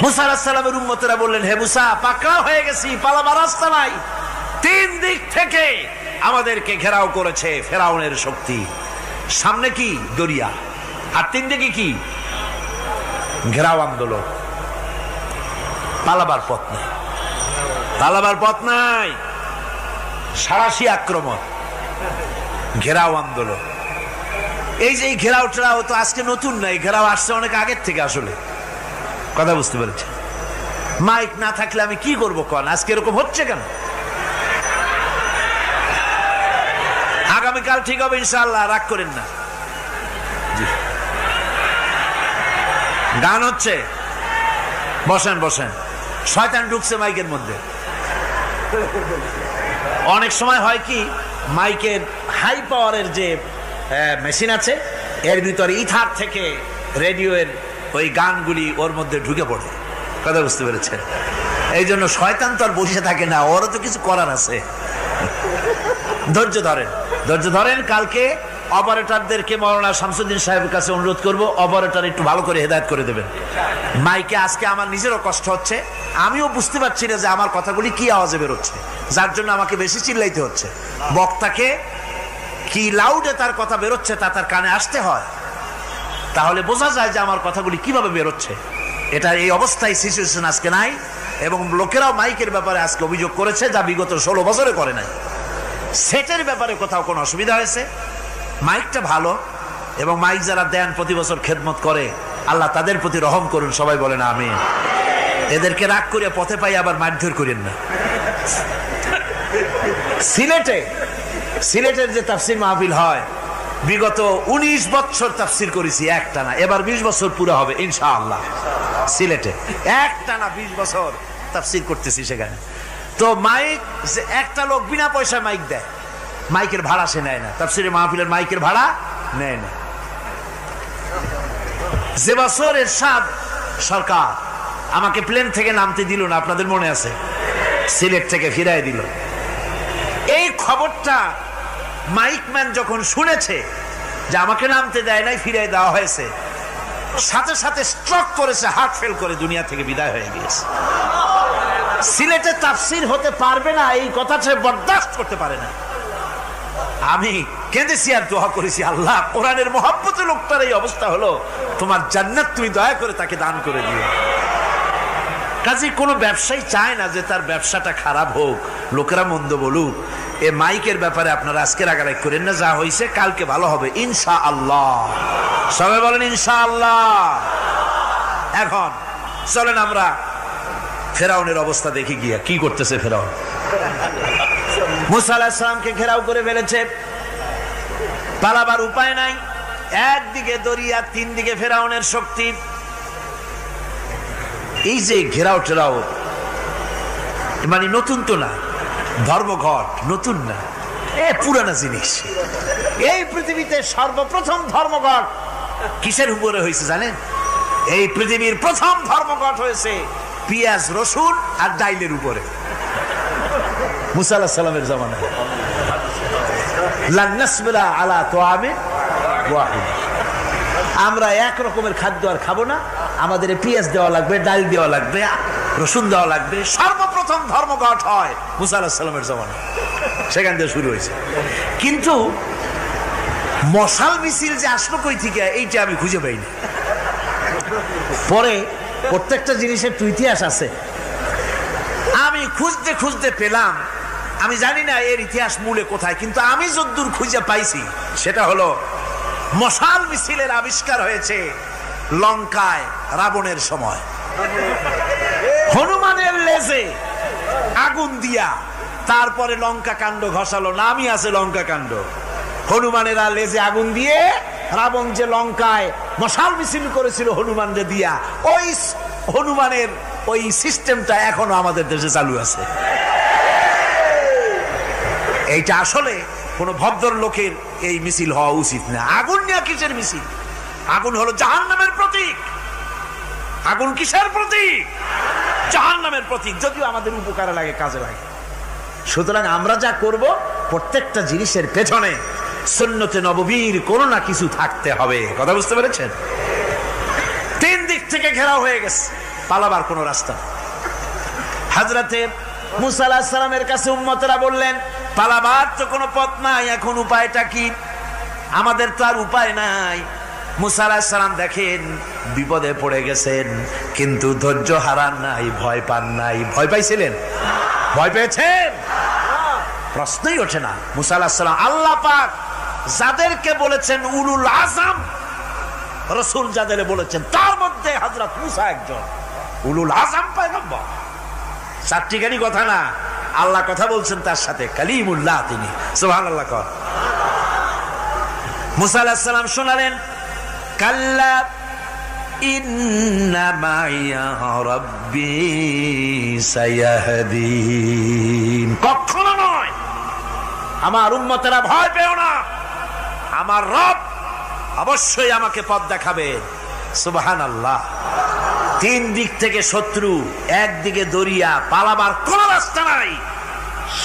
মুসা আলাইহিস সালামের উম্মতেরা বললেন, হে মুসা, পাকড়াও হয়ে গেছি, পালাবার রাস্তা নাই। তিন দিক থেকে আমাদেরকে ঘেরাও করেছে ফেরাউনের শক্তি। সামনে কি? দরিয়া, আর তিন দিকে কি? ঘেরাও আন্দোলন। পালাবার পথ নেই, পালাবার পথ নাই। সারাশি আক্রমণ, ঘেরাও আন্দোলন। এই যে ঘেরাও টেরাও তো আজকে নতুন নাই, ঘেরাও আসছে অনেক আগের থেকে। আসলে কথা বুঝতে পেরেছি। মাইক না থাকলে আমি কি করবো কন? আজকে এরকম হচ্ছে কেন? আগামীকাল ঠিক হবে ইনশাআল্লাহ, রাগ করেন না। গান হচ্ছে, বসেন বসেন। শয়তান ঢুকছে মাইকের মধ্যে। অনেক সময় হয় কি, মাইকের হাই পাওয়ারের যে মেশিন আছে, এর ভিতরে ইথার থেকে রেডিওর ওই গানগুলি ওর মধ্যে ঢুকে পড়ে। কথা বুঝতে পেরেছেন? এই জন্য শয়তান তো আর বসে থাকে না, ওরও তো কিছু করার আছে। ধৈর্য ধরেন, ধৈর্য ধরেন। কালকে অপারেটরদেরকে মাওলানা শামসুদ্দিন সাহেবের কাছে অনুরোধ করব, অপারেটর একটু ভালো করে হেদায়েত করে দেবেন। মাইকে আজকে আমার নিজেরও কষ্ট হচ্ছে, আমিও বুঝতে পারছি না যে আমার কথাগুলি কি আওয়াজে বেরোচ্ছে, যার জন্য আমাকে বেশি চিল্লাইতে হচ্ছে। বক্তাকে কি লাউডে তার কথা বেরোচ্ছে তা তার কানে আসতে হয়, তাহলে বোঝা যায় যে আমার কথাগুলি কিভাবে বেরোচ্ছে। এটা এই অবস্থায় সিচুয়েশন আজকে নাই, এবং লোকেরাও মাইকের ব্যাপারে আজকে অভিযোগ করেছে, যা বিগত 16 বছরে করে নাই। সেটের ব্যাপারে কোথাও কোনো অসুবিধা হয়েছে? মাইকটা ভালো, এবং মাইক যারা দেন প্রতি বছর খেদমত করে, আল্লাহ তাদের প্রতি রহম করুন। সবাই বলেন আমিন। এদেরকে রাগ করে পথে পাই আবার মারধর করেন না। সিলেটের যে তাফসির মাহফিল হয়, বিগত 19 বছর তাফসির করেছি একটানা, এবার 20 বছর পুরো হবে ইনশাআল্লাহ। সিলেটে একটানা 20 বছর তাফসির করতেছি সেখানে। তো মাইক, একটা লোক বিনা পয়সায় মাইক দেয়, মাইকের ভাড়া সে নেয় না। তাফসিরে মাহফিলের মাইকের ভাড়া নেয় না। যে বছর এরশাদ সরকার আমাকে প্লেন থেকে নামতে দিল না, আপনাদের মনে আছে? সিলেট থেকে ফিরাই দিল। এই খবরটা মাইকম্যান যখন শুনেছে যে আমাকে নামতে দেয় নাই, ফিরাই দেওয়া হয়েছে, সাথে সাথে স্ট্রোক করেছে, হার্ট ফেল করে দুনিয়া থেকে বিদায় হয়ে গিয়েছে। সিলেটে তাফসির হতে পারবে না, এই কথা সে বরদাস্ত করতে পারে না। আমি কেঁদেছি আর দোয়া করেছি, আল্লাহ, কোরআনের মহব্বতে লোকটার এই অবস্থা হলো, তোমার জান্নাত তুমি দয়া করে তাকে দান করে দিও। কাজে কোনো ব্যবসায়ী চায় না যে তার ব্যবসাটা খারাপ হোক, লোকেরা মন্দ বলুক। এ মাইকের ব্যাপারে আপনারা আজকে রাগারাগ করেন না, যা হয়েছে কালকে ভালো হবে ইনশাআল্লাহ। সবাই বলেন ইনশাআল্লাহ। এখন চলেন আমরা ফেরাউনের অবস্থা দেখি গিয়া কি করতেছে ফেরাউন। মুসা আলাইহিস সালামকে ঘেরাও করে ফেলেছে, পালাবার উপায় নাই। একদিকে দরিয়া, তিন দিকে ফেরাউনের শক্তি। এই যে ঘেরাও টেরাও মানে নতুন তো না, ধর্মঘট নতুন না, পুরানা জিনিস। এই পৃথিবীতে সর্বপ্রথম ধর্মঘট কিসের উপরে হয়েছে জানেন? এই পৃথিবীর প্রথম ধর্মঘট হয়েছে পেঁয়াজ রসুন আর ডাইলের উপরে, মুসা আলাইহিস সালামের জামানায়। লান নাসবিরা আলা তুআমিন ওয়াহিদ, আমরা এক রকমের খাদ্য আর খাবো না, আমাদের পেঁয়াজ দেওয়া লাগবে, ডাল দেওয়া লাগবে, রসুন দেওয়া লাগবে। সর্বপ্রথম ধর্মঘট হয় মুসা আলাইহিস সালামের জামানায়, সেখান থেকে শুরু হয়েছে। কিন্তু মশাল মিছিল যে আসলো কই থেকে এইটা আমি খুঁজে পাইনি। পরে প্রত্যেকটা জিনিসের তো ইতিহাস আছে, আমি খুঁজতে খুঁজতে পেলাম। আমি জানি না এর ইতিহাস মূলে কোথায়, কিন্তু আমি যদ্দূর খুঁজে পাইছি সেটা হলো মশাল মিছিলের আবিষ্কার হয়েছে লঙ্কায় রাবণের সময়। হনুমানের লেজে আগুন দিয়া তারপরে লঙ্কা কাণ্ড ঘষালো, নামই আছে লঙ্কা কাণ্ড। হনুমানেরা লেজে আগুন দিয়ে রাবণ যে লঙ্কায় মশাল মিছিল করেছিল হনুমানরে দিয়া, ওই হনুমানের ওই সিস্টেমটা এখনো আমাদের দেশে চালু আছে। এইটা আসলে কোন ভদ্র লোকের এই মিছিল হওয়া উচিত না। আগুন নিয়ে কিসের মিছিল? আগুন হলো জাহান্নামের প্রতীক। আগুন কিসের প্রতীক? জাহান্নামের প্রতীক। যদিও আমাদের উপকারে লাগে, কাজে লাগে। সুতরাং আমরা যা করব প্রত্যেকটা জিনিসের পেছনে সুন্নতে নববীর কোনো না কিছু থাকতে হবে। কথা বুঝতে পেরেছেন? তিন দিক থেকে ঘেরাও হয়ে গেছে, পালাবার কোনো রাস্তা। হযরতে মুসা আলাইহিস সালামের কাছে উম্মতরা বললেন, পালাবার তো কোনো পথ নাই, এখন উপায়টা কি? আমাদের তো আর উপায় নাই। মুসা আলাইহিস সালাম দেখেন বিপদে পড়ে গেছেন, কিন্তু ধৈর্য হারান নাই, ভয় পান নাই। ভয় পাইছিলেন? ভয় পেয়েছেন? প্রশ্নই ওঠে না। মুসা আলাইহিস সালাম আল্লাহ পাক যাদেরকে বলেছেন উলুল আযম রাসূল, যাদের বলেছেন তার মধ্যে হযরত মুসা একজন উলুল আযম পয়গম্বর। চারটিখানি কথা না, আল্লাহ কথা বলছেন তার সাথে, কালিমুল্লাহ তিনি। সুবহানাল্লাহ। কর মুসা আলাইহিস সালাম শোনালেন, কাল্লা ইন্না মাইয়া রাব্বি সায়াহদিন। কখনো নয়, আমার উম্মতেরা ভয় পেও না, আমার রব অবশ্যই আমাকে পথ দেখাবে। সুবহানাল্লাহ। তিন দিক থেকে শত্রু, একদিকে দরিয়া, পালাবার কোন রাস্তা নাই।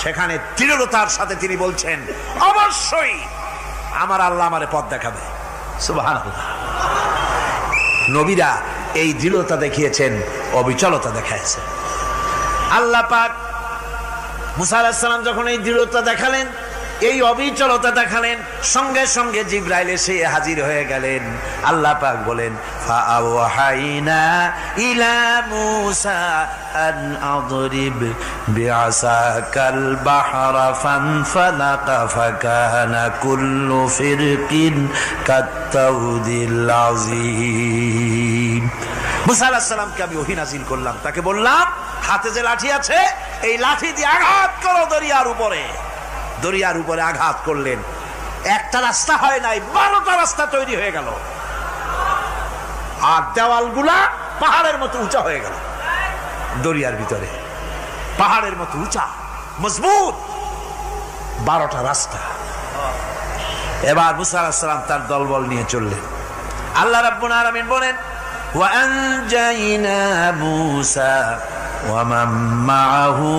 সেখানে দৃঢ়তার সাথে তিনি বলছেন, অবশ্যই আমার আল্লাহ আমারে পথ দেখাবে। সুবহানাল্লাহ। নবীরা এই দৃঢ়তা দেখিয়েছেন, অবিচলতা দেখাইছেন। আল্লাহ পাক মুসা আলাইহিস সালাম যখন এই দৃঢ়তা দেখালেন, এই অবিচলতা দেখালেন, সঙ্গে সঙ্গে জিবরাইল এসে হাজির হয়ে গেলেন। আল্লাহ পাক বলেন, ফাআওহাইনা ইলা মূসা আন আদরিব বিআসাকাল বাহরা ফানফালাকা ফাকানা কুল্লু ফিরকিন কাত্তাউদিল আযীম। মুসা আলাইহিস সালামকে আমি ওহী নাযিল করলাম, তাকে বললাম হাতে যে লাঠি আছে এই লাঠি দিয়ে আঘাত করো দরিয়ার উপরে। দরিয়ার উপরে আঘাত করলেন, একটা রাস্তা হয় নাই, 12টা রাস্তা তৈরি হয়ে গেল। আর দেওয়ালগুলা পাহাড়ের মতো উঁচা হয়ে গেল। দরিয়ার ভিতরে পাহাড়ের মতো উঁচা, মজবুত 12টা রাস্তা। এবার মুসা আলাইহিস সালাম তার দলবল নিয়ে চললেন। আল্লাহ রাব্বুল আলামিন বলেন, ওয়া আনজাইনা মূসা ওয়া মান মাআহু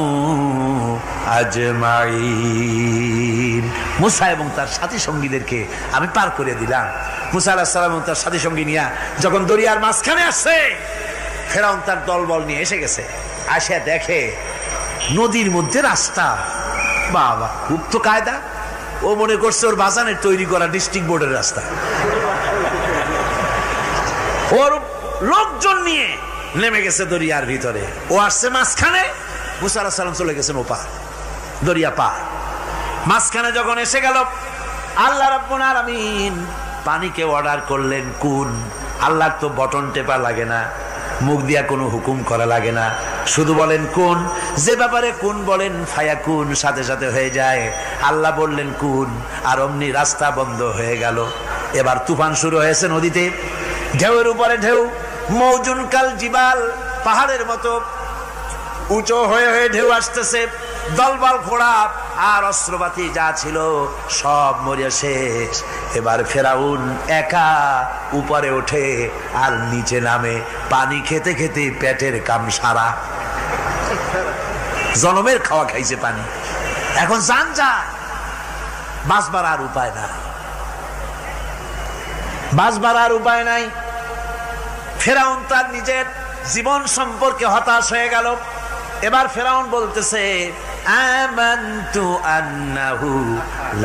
আজমাইন। মুসা এবং তার সাথী সঙ্গীদেরকে আমি পার করে দিলাম। মুসা আলাইহিস সালাম এবং তার সাথী সঙ্গী নিয়ে যখন দরিয়ার মাঝখানে আসছে, ফেরাউন তার দলবল নিয়ে এসে গেছে। আসে দেখে নদীর মধ্যে রাস্তা। বাবা, খুব তো কায়দা। ও মনে করছে ওর বাজানের তৈরি করা ডিস্ট্রিক্ট বোর্ডের রাস্তা। ওর লোকজন নিয়ে নেমে গেছে দরিয়ার ভিতরে, ও আসছে মাঝখানে, মুসা আলাইহিস সালাম চলে গেছেন ওপার, দরিয়া পার। মাঝখানে যখন এসে গেল, আল্লাহ রাব্বুল আলামিন পানিকে অর্ডার করলেন কুন। আল্লাহর তো বটন টেপা লাগে না, মুখ দিয়া কোনো হুকুম করা লাগে না, শুধু বলেন কুন। যে ব্যাপারে কুন বলেন ফায়াকুন, সাথে সাথে হয়ে যায়। আল্লাহ বললেন কুন, আর অমনি রাস্তা বন্ধ হয়ে গেল। এবার তুফান শুরু হয়েছে নদীতে, ঢেউয়ের উপরে ঢেউ, মৌজুন কাল জিবাল, পাহাড়ের মতো উঁচু হয়ে হয়ে ঢেউ আসতেছে। দলবল ঘোড়া আর অস্ত্রপাতি যা ছিল সব মরে শেষ। এবার ফেরাউন একা উপরে ওঠে আর নিচে নামে, পানি খেতে খেতে পেটের কাম সারা, জনমের খাওয়া খাইছে পানি। এখন জান যায়, বাঁচবার আর উপায় না, বাঁচবার আর উপায় নাই। ফেরাউন তার নিজের জীবন সম্পর্কে হতাশ হয়ে গেল। এবার ফেরাউন বলতেছে, আমানতু আন্নাহু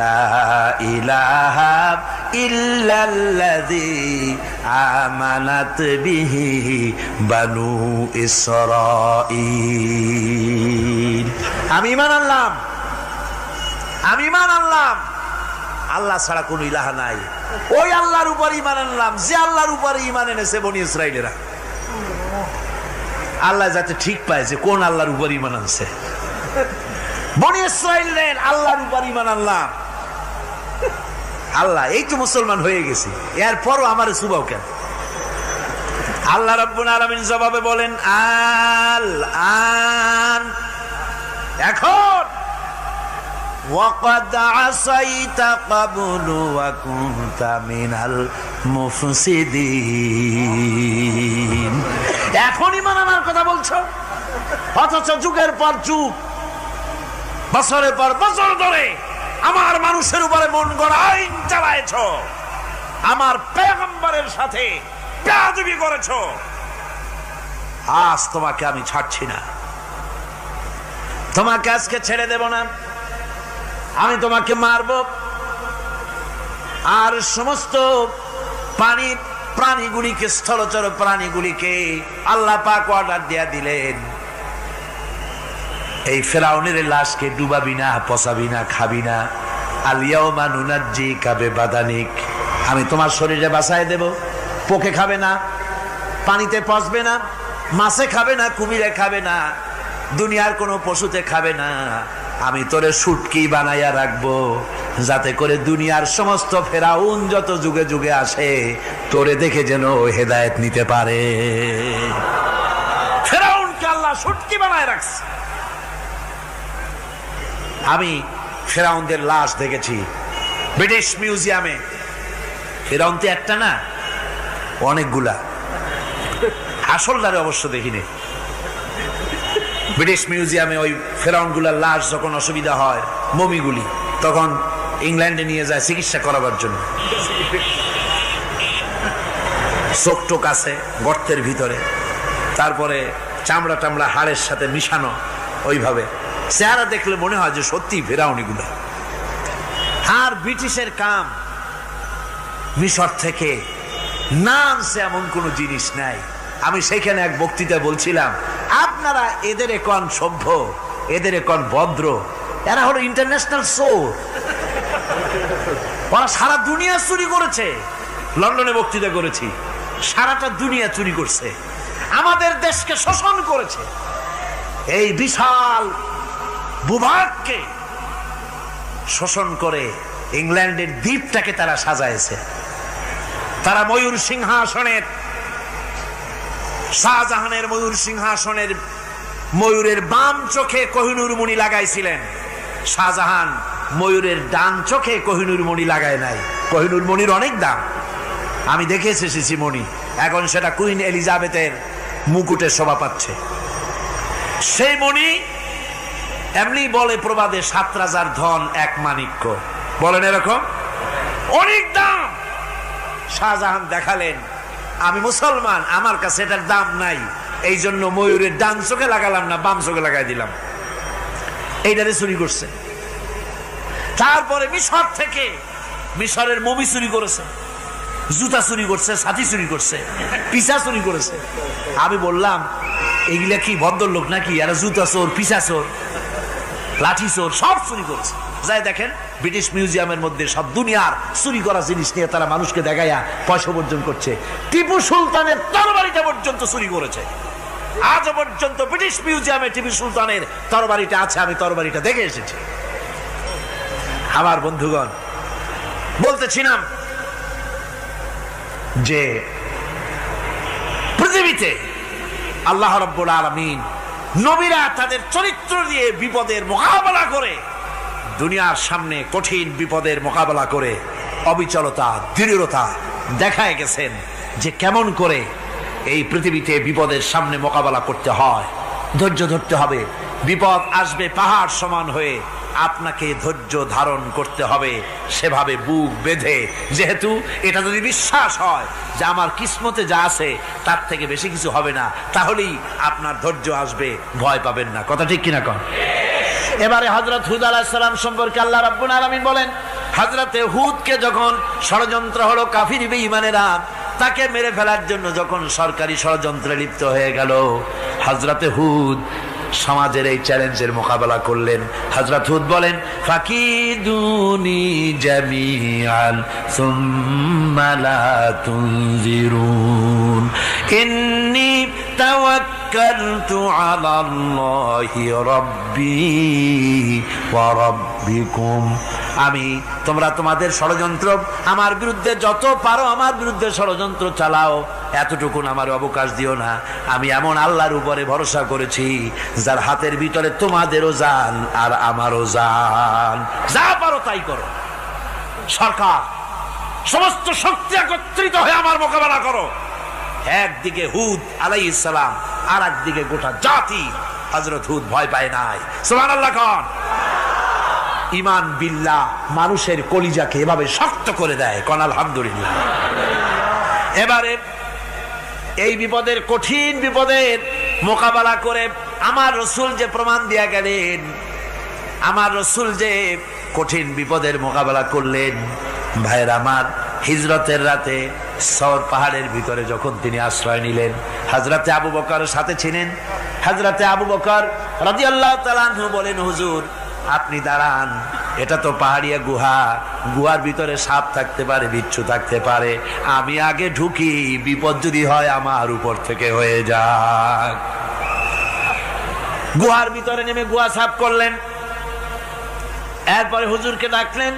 লা ইলাহা ইল্লাল্লাযী আমানাত বিহি বানু ইসরাঈল। আমি ঈমান আনলাম, আমি ঈমান আনলাম আল্লাহ ছাড়া কোন ইলাহা নাই। ওই আল্লাহর উপর ঈমান আনলাম যে আল্লাহর উপর ঈমান এনেছে বনি ইসরাঈলেরা। আল্লাহ যাতে ঠিক পায় যে কোন আল্লাহর উপর ঈমান আনছে। বনি ইসরাঈলের আল্লাহর উপর ঈমান আনলাম। আল্লাহ এই তো মুসলমান হয়ে গেছি, এরপরও আমার সুবাও কেন? আল্লাহ রাব্বুল আলামিন জবাবে বলেন, আল আন, এখন ওয়াকাদ আসাইতা ক্বাবলু ওয়া কুনতা মিনাল মুফসিদিন। এখন ঈমান আনার কথা বলছো, অথচ যুগের পর যুগ, বছরের পর বছর ধরে আমার মানুষের উপরে মন গড়া আইন চালায়েছো, আমার পয়গম্বরের সাথে বেয়াদবি করেছো। আজ তোমাকে আমি ছাড়ছি না, তোমাকে আজকে ছেড়ে দেব না, আমি তোমাকে মারব। আর সমস্ত প্রাণীগুলিকে, স্থলচর প্রাণীগুলিকে আল্লাহ পাক অর্ডার দিয়া দিলেন, এই ফেরাউনের লাশকে ডুবাবি না, পচাবি না, খাবি না। আল ইয়াউমা নুনাজ্জিকা বিবাদানিক, আমি তোমার শরীরে বাঁচায় দেব। পোকে খাবে না, পানিতে পচবে না, মাছে খাবে না, কুমিরে খাবে না, দুনিয়ার কোনো পশুতে খাবে না। আমি তোরে শুটকি বানাইয়া রাখবো, যাতে করে দুনিয়ার সমস্ত ফেরাউন যত যুগে যুগে আসে তোরে দেখে যেন হেদায়েত নিতে পারে। ফেরাউনকে আল্লাহ শুটকি বানায় রাখছে। আমি ফেরাউনদের লাশ দেখেছি ব্রিটিশ মিউজিয়ামে। ফেরাউন তো একটা না, অনেকগুলা। আসলটারে অবশ্য দেখিনি। ব্রিটিশ মিউজিয়ামে ওই ফেরাউনগুলার লাশ যখন অসুবিধা হয়, মমিগুলি, তখন ইংল্যান্ডে নিয়ে যায় চিকিৎসা করাবার জন্য। চোখ টোক আছে গর্তের ভিতরে, তারপরে চামড়া টামড়া হাড়ের সাথে মিশানো, ওইভাবে চেহারা দেখলে মনে হয় যে সত্যি ফেরাউনিগুলো। আর ব্রিটিশের কাম মিশর থেকে না আনছে এমন কোনো জিনিস নাই। আমি সেখানে এক বক্তৃতা বলছিলাম, আপনারা এদের এখন সভ্য, এদের এখন ভদ্র, এরা হলো ইন্টারন্যাশনাল চোর। ওরা সারা দুনিয়া চুরি করেছে। লন্ডনে বক্তৃতা করেছি, সারাটা দুনিয়া চুরি করছে, আমাদের দেশকে শোষণ করেছে। এই বিশাল ভূভাগকে শোষণ করে ইংল্যান্ডের দ্বীপটাকে তারা সাজাইছে। তারা ময়ূর সিংহাসনের, শাহজাহানের ময়ূর সিংহাসনের ময়ূরের বাম চোখে কোহিনূর মণি লাগাইছিলেন। শাহজাহান ময়ূরের ডান চোখে কোহিনূর মণি লাগায় নাই। কোহিনূর মণির অনেক দাম, আমি দেখে এসেছি মণি। এখন সেটা কুইন এলিজাবেথের মুকুটে শোভা পাচ্ছে। সেই মণি এমনি বলে প্রবাদে ৭ রাজার ধন এক মাণিক্য, বলেন এরকম, অনেক দাম। শাহজাহান দেখালেন, আমি মুসলমান, আমার কাছে এটার দাম নাই, এই জন্য ময়ূরের ডান চোখে লাগালাম না, বাম চোখে লাগাই দিলাম। এইটারে চুরি করছে। তারপরে মিশর থেকে, মিশরের মমি চুরি করেছে, জুতা চুরি করছে, ছাতি চুরি করছে, পিসা চুরি করেছে। আমি বললাম, এগুলা কি ভদ্রলোক নাকি? এরা জুতা চোর, পিসা চোর, লাঠি চোর, সব চুরি করেছে। যাই দেখেন ব্রিটিশ মিউজিয়ামের মধ্যে সব দুনিয়ার চুরি করা জিনিস নিয়ে তারা মানুষকে দেখাইয়া পয়সা অর্জন করছে। টিপু সুলতানের তরবারিটা পর্যন্ত চুরি করেছে। আজ পর্যন্ত ব্রিটিশ মিউজিয়ামে টিপু সুলতানের তরবারিটা আছে, আমি তরবারিটা দেখে এসেছি। আমার বন্ধুগণ, বলতেছিলাম যে পৃথিবীতে আল্লাহ রাব্বুল আলামিন নবীরা তাদের চরিত্র দিয়ে বিপদের মোকাবেলা করে দুনিয়ার সামনে কঠিন বিপদের মোকাবেলা করে অবিচলতা, দৃঢ়তা দেখায় গেছেন যে কেমন করে এই পৃথিবীতে বিপদের সামনে মোকাবেলা করতে হয়। ধৈর্য ধরতে হবে, বিপদ আসবে পাহাড় সমান হয়ে, আপনাকে ধৈর্য ধারণ করতে হবে সেভাবে বুক বেঁধে। যেহেতু এটা যদি বিশ্বাস হয় যে আমার কিসমতে যা আছে তার থেকে বেশি কিছু হবে না, তাহলেই আপনার ধৈর্য আসবে, ভয় পাবেন না। কথা ঠিক কিনা কন? এবারে হযরত হুদ আলাইহিস সালাম সম্পর্কে আল্লাহ রাব্বুল আলামিন বলেন, হযরতে হুদকে যখন ষড়যন্ত্র হলো কাফির বেঈমানেরা তাকে মেরে ফেলার জন্য যখন সরকারি ষড়যন্ত্রে লিপ্ত হয়ে গেল, হযরতে হুদ সমাজের এই চ্যালেঞ্জের মোকাবেলা করলেন। হযরত হুদ বলেন, ফাকিদুনি জামিআন সুম্মা লা তুনজিরুন ইন্নী তাওয়াক্কালতু আলাল্লাহি রাব্বি ওয়া রাব্বিকুম। তোমরা তোমাদের ষড়যন্ত্র আমার বিরুদ্ধে যত পারো আমার বিরুদ্ধে ষড়যন্ত্র চালাও, এতটুকুন আমার অবকাশ দিও না। আমি এমন আল্লাহর উপরে ভরসা করেছি যার হাতের ভিতরে তোমাদেরও জান আর আমারও জান। যা পারো তাই করো। সরকার সমস্ত শক্তি একত্রিত হয়ে আমার মোকাবেলা করো। একদিকে হুদ আলাইহিস সালাম, আর একদিকে গোটা জাতি। হযরত হুদ ভয় পায় নাই। সুবহানাল্লাহ খান। ঈমান বিল্লাহ মানুষের কলিজাকে এভাবে শক্ত করে দেয়। কোন আলহামদুলিল্লাহ। এবারে এই বিপদের, কঠিন বিপদের মোকাবেলা করে আমার রাসূল যে প্রমাণ দিয়া গেলেন, আমার রাসূল যে কঠিন বিপদের মোকাবেলা করলেন, ভাইরা আমার, হিজরতের রাতে সওর পাহাড়ের ভিতরে যখন তিনি আশ্রয় নিলেন, হযরতে আবু বকর সাথে ছিলেন। হযরতে আবু বকর রাদিয়াল্লাহু তাআলা আনহু বলেন, হুজুর আপনি দাঁড়ান, এটা তো পাহাড়িয়া গুহা, গুহার ভিতরে সাপ থাকতে পারে, বিচ্ছু থাকতে পারে, আমি আগে ঢুকি, বিপদ যদি হয় আমার উপর থেকে হয়ে যাক। গুহার ভিতরে নেমে গুহা সাফ করলেন। এরপরে হুজুরকে ডাকলেন,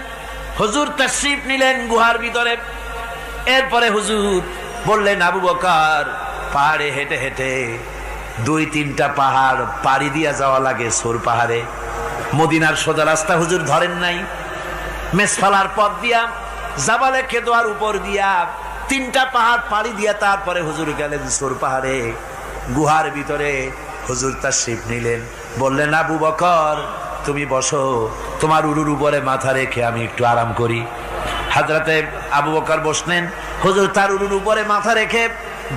হুজুর তাশরীফ নিলেন গুহার ভিতরে। এরপরে হুজুর বললেন, আবু বকর পাহাড়ে হেঁটে হেঁটে 2-3টা পাহাড় পাড়ি দিয়া যাওয়া লাগে সোর পাহাড়ে। মদিনার সোজা রাস্তা হুজুর ধরেন নাই, মেসফালার পথ দিয়া জাবালে খেদোয়ার উপর দিয়া 3টা পাহাড় পাড়ি দিয়া তারপরে হুজুর গেলেন সোর পাহাড়ে। গুহার ভিতরে হুজুর তাশরীফ নিলেন। বললেন, আবু বকর তুমি বসো, তোমার উরুর উপরে মাথা রেখে আমি একটু আরাম করি। হযরতে আবু বকর বসলেন, হুজুর তার উরুর উপরে মাথা রেখে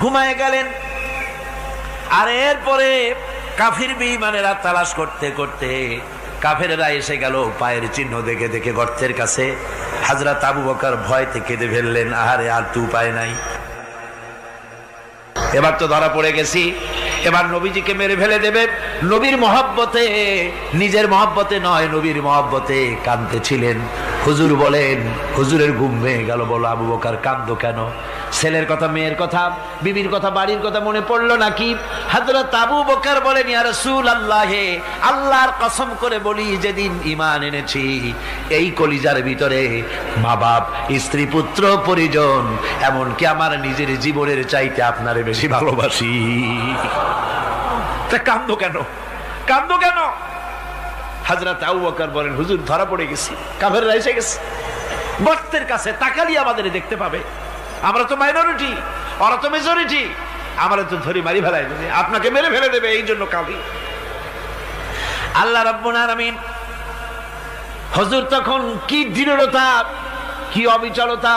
ঘুমায় গেলেন। আর এরপরে কাফির বেঈমানেরা তালাশ করতে করতে কাফেরেরা এসে গেল পায়ের চিহ্ন দেখে দেখে গর্তের কাছে। হযরত আবু বকর ভয়তে কেঁদে ফেললেন, আহারে আর তো উপায় নাই, এবার তো ধরা পড়ে গেছি, এবার নবীজিকে মেরে ফেলে দেবে। নবীর মহব্বতে, নিজের মহব্বতে নয়, নবীর মহব্বতে কাঁদতেছিলেন। হুজুর বলেন, হুজুরের ঘুম ভেঙে গেল। বলো আবু বকর কাঁদো কেন? ছেলের কথা, মেয়ের কথা, বিবির কথা, বাড়ির কথা মনে পড়লো নাকি? হযরত আবু বকর বলেন, ইয়া রাসূলুল্লাহ, আল্লাহর কসম করে বলি, যেদিন ঈমান এনেছি এই কলিজার ভিতরে মা বাপ, স্ত্রী, পুত্র, পরিজন, এমনকি আমার নিজের জীবনের চাইতে আপনারে বেশি ভালোবাসি। তা কাঁদো কেন? কাঁদো কেন? হযরত আবু বকর বলেন, হুজুর ধরা পড়ে গেছি, কাফেররা এসে গেছে গর্তের কাছে, তাকালি আমাদের দেখতে পাবে, আমরা তো মাইনরিটি, ওরা তো মেজরিটি, আমরা তো ধরে মারি ফেলাই দেবে, আপনাকে মেরে ফেলে দেবে, এই জন্য কাঁদি। আল্লাহ রাব্বুল আলামিন হুজুর তখন কি দৃঢ়তা, কি অবিচলতা,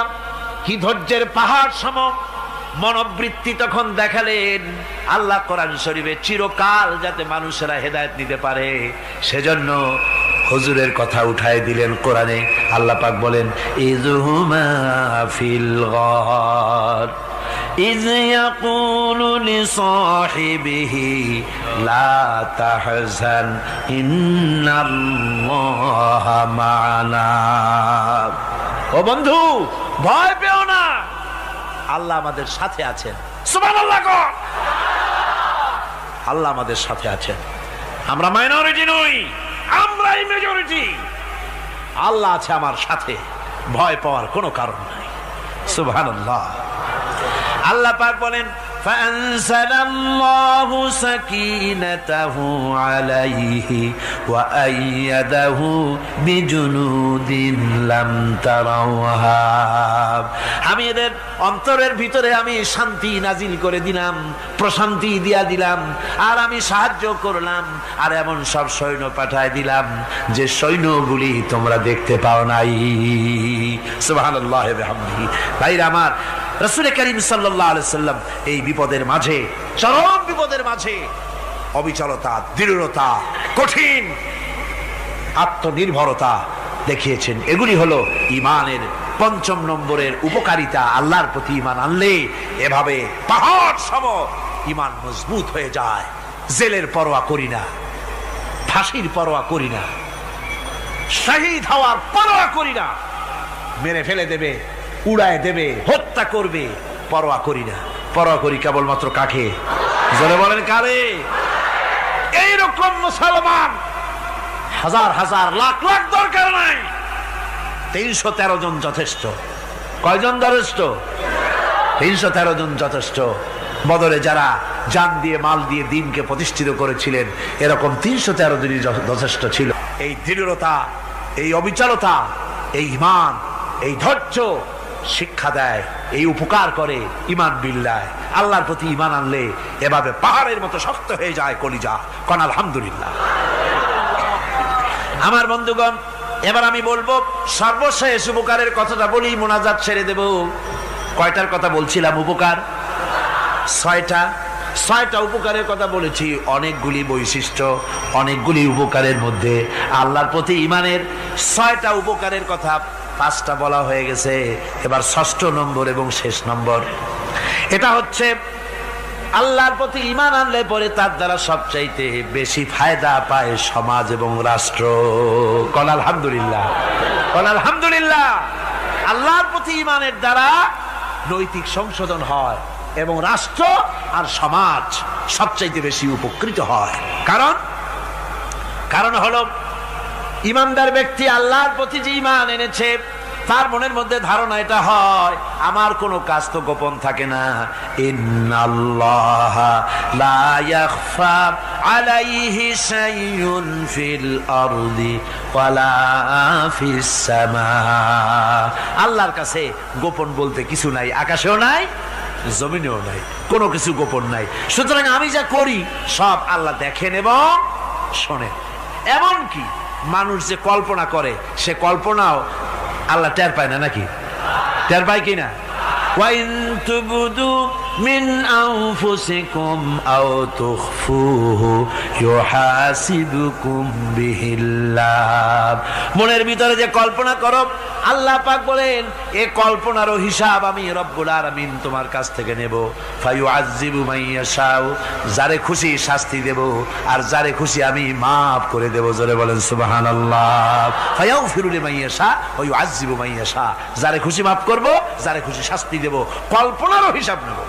কি ধৈর্যের পাহাড় সম মনোবৃত্তি তখন দেখালেন। আল্লাহ কোরআন শরীফে চিরকাল যাতে মানুষেরা হেদায়েত নিতে পারে সেজন্য হুজুরের কথা উঠায় দিলেন কোরআনে। আল্লাহ পাক বলেন, ইযহুমা ফিল গার ইয ইয়াকুলু লিসাহিবিহি লা তাহজান ইন্নাল্লাহা মা'ানা। ও বন্ধু, ভয় পেও না, আল্লাহ আমাদের সাথে আছেন। সুবহানাল্লাহ। আল্লাহ আমাদের সাথে আছেন। আমরা মাইনরিটি নই, আমরাই মেজরিটি। আল্লাহ আছে আমার সাথে, ভয় পাওয়ার কোনো কারণ নাই। সুবহানাল্লাহ। আল্লাহ পাক বলেন, ফাআনসালাল্লাহু সাকিনাতাহু আলাইহি ওয়া আইয়াদাহু বিজুনুদিন লাম তারাওহা। আমি এদের অন্তরের ভিতরে আমি শান্তি নাজিল করে দিলাম, প্রশান্তি দিয়া দিলাম, আর আমি সাহায্য করলাম, আর এমন সব সৈন্য পাঠায় দিলাম যে সৈন্যগুলি তোমরা দেখতে পাও নাই। সুবহানাল্লাহ ওয়া বিহামদিহি। ভাইরা আমার, রাসূল করিম সাল্লাল্লাহু আলাইহি সাল্লাম এই বিপদের মাঝে, চরম বিপদের মাঝে অবিচলতা, দৃঢ়তা, কঠিন আত্মনির্ভরতা দেখিয়েছেন। এগুলি হলো ঈমানের পঞ্চম নম্বরের উপকারিতা। আল্লাহর প্রতি ঈমান আনলে এভাবে পাহাড় সম ঈমান মজবুত হয়ে যায়। জেলের পরোয়া করি না, ফাঁসির পরোয়া করি না, শহীদ হওয়ার পরোয়া করি না, মেরে ফেলে দেবে, উড়ায় দেবে, হত্যা করবে, পরোয়া করি না। পরোয়া করি কেবলমাত্র কাকে? জোরে বলেন কারে? এইরকম মুসলমান হাজার হাজার লাখ লাখ দরকার নাই, 313 জন যথেষ্ট। কয়জন যথেষ্ট? 313 জন যথেষ্ট। বদরে যারা জান দিয়ে মাল দিয়ে দ্বীনকে প্রতিষ্ঠিত করেছিলেন, এরকম 313 জনই যথেষ্ট ছিল। এই দৃঢ়তা, এই অবিচলতা, এই ঈমান, এই ধৈর্য শিক্ষা দেয়, এই উপকার করে ঈমান বিল্লাহ। আল্লাহর প্রতি ঈমান আনলে এভাবে পাহাড়ের মতো শক্ত হয়ে যায় কলিজা। কোন আলহামদুলিল্লাহ। আমার বন্ধুগণ, এবার আমি বলবো সর্বশেষ উপকারের কথাটা বলি, মোনাজাত ছেড়ে দেব। কয়টার কথা বলছিলাম? উপকার 6টা উপকারের কথা বলেছি। অনেকগুলি বৈশিষ্ট্য, অনেকগুলি উপকারের মধ্যে আল্লাহর প্রতি ঈমানের 6টা উপকারের কথা 5টা বলা হয়ে গেছে। এবার 6ষ্ঠ নম্বর এবং শেষ নম্বর, এটা হচ্ছে আল্লাহর প্রতি ঈমান আনলে পরে তার দ্বারা সবচাইতে বেশি ফায়দা পায় সমাজ এবং রাষ্ট্র। কোন আলহামদুলিল্লাহ, কোন আলহামদুলিল্লাহ। আল্লাহর প্রতি ঈমানের দ্বারা নৈতিক সংশোধন হয় এবং রাষ্ট্র আর সমাজ সবচাইতে বেশি উপকৃত হয়। কারণ হলো ঈমানদার ব্যক্তি আল্লাহর প্রতি যে ঈমান এনেছে, তার মনের মধ্যে ধারণা এটা হয়, আমার কোনো কাজ তো গোপন থাকে না। ইন্নাল্লাহা লা ইয়াখফা আলাইহি শাইউন ফিল আরদি ওয়ালা ফিস সামা। আল্লাহর কাছে গোপন বলতে কিছু নাই, আকাশেও নাই, জমিনেও নাই, কোনো কিছু গোপন নাই। সুতরাং আমি যা করি সব আল্লাহ দেখেন এবং শোনেন। এমনকি মানুষ যে কল্পনা করে, সে কল্পনাও আল্লাহ টের পায় না, নাকি? টের পায় কিনা? ওয়াইন তুবদু মিন আনফুসিকুম আও তুখফুহু ইউহাসিবুকুম বিহিল্লাহ। মনের ভিতরে যে কল্পনা করো, আল্লাহ পাক বলেন এ কল্পনারও হিসাব আমি রব্বুল আলামিন তোমার কাছ থেকে নেব। ফায়ুআযযিবু মান ইয়াশাউ, যারে খুশি শাস্তি দেব, আর যারে খুশি আমি মাফ করে দেব। জোরে বলেন সুবহানাল্লাহ। ফায়াগফিরু লিমান ইয়াশা ওয়া ইউআযযিবু মান ইয়াশা, যারে খুশি মাফ করব, যারে খুশি শাস্তি দেব, কল্পনারও হিসাব নেব।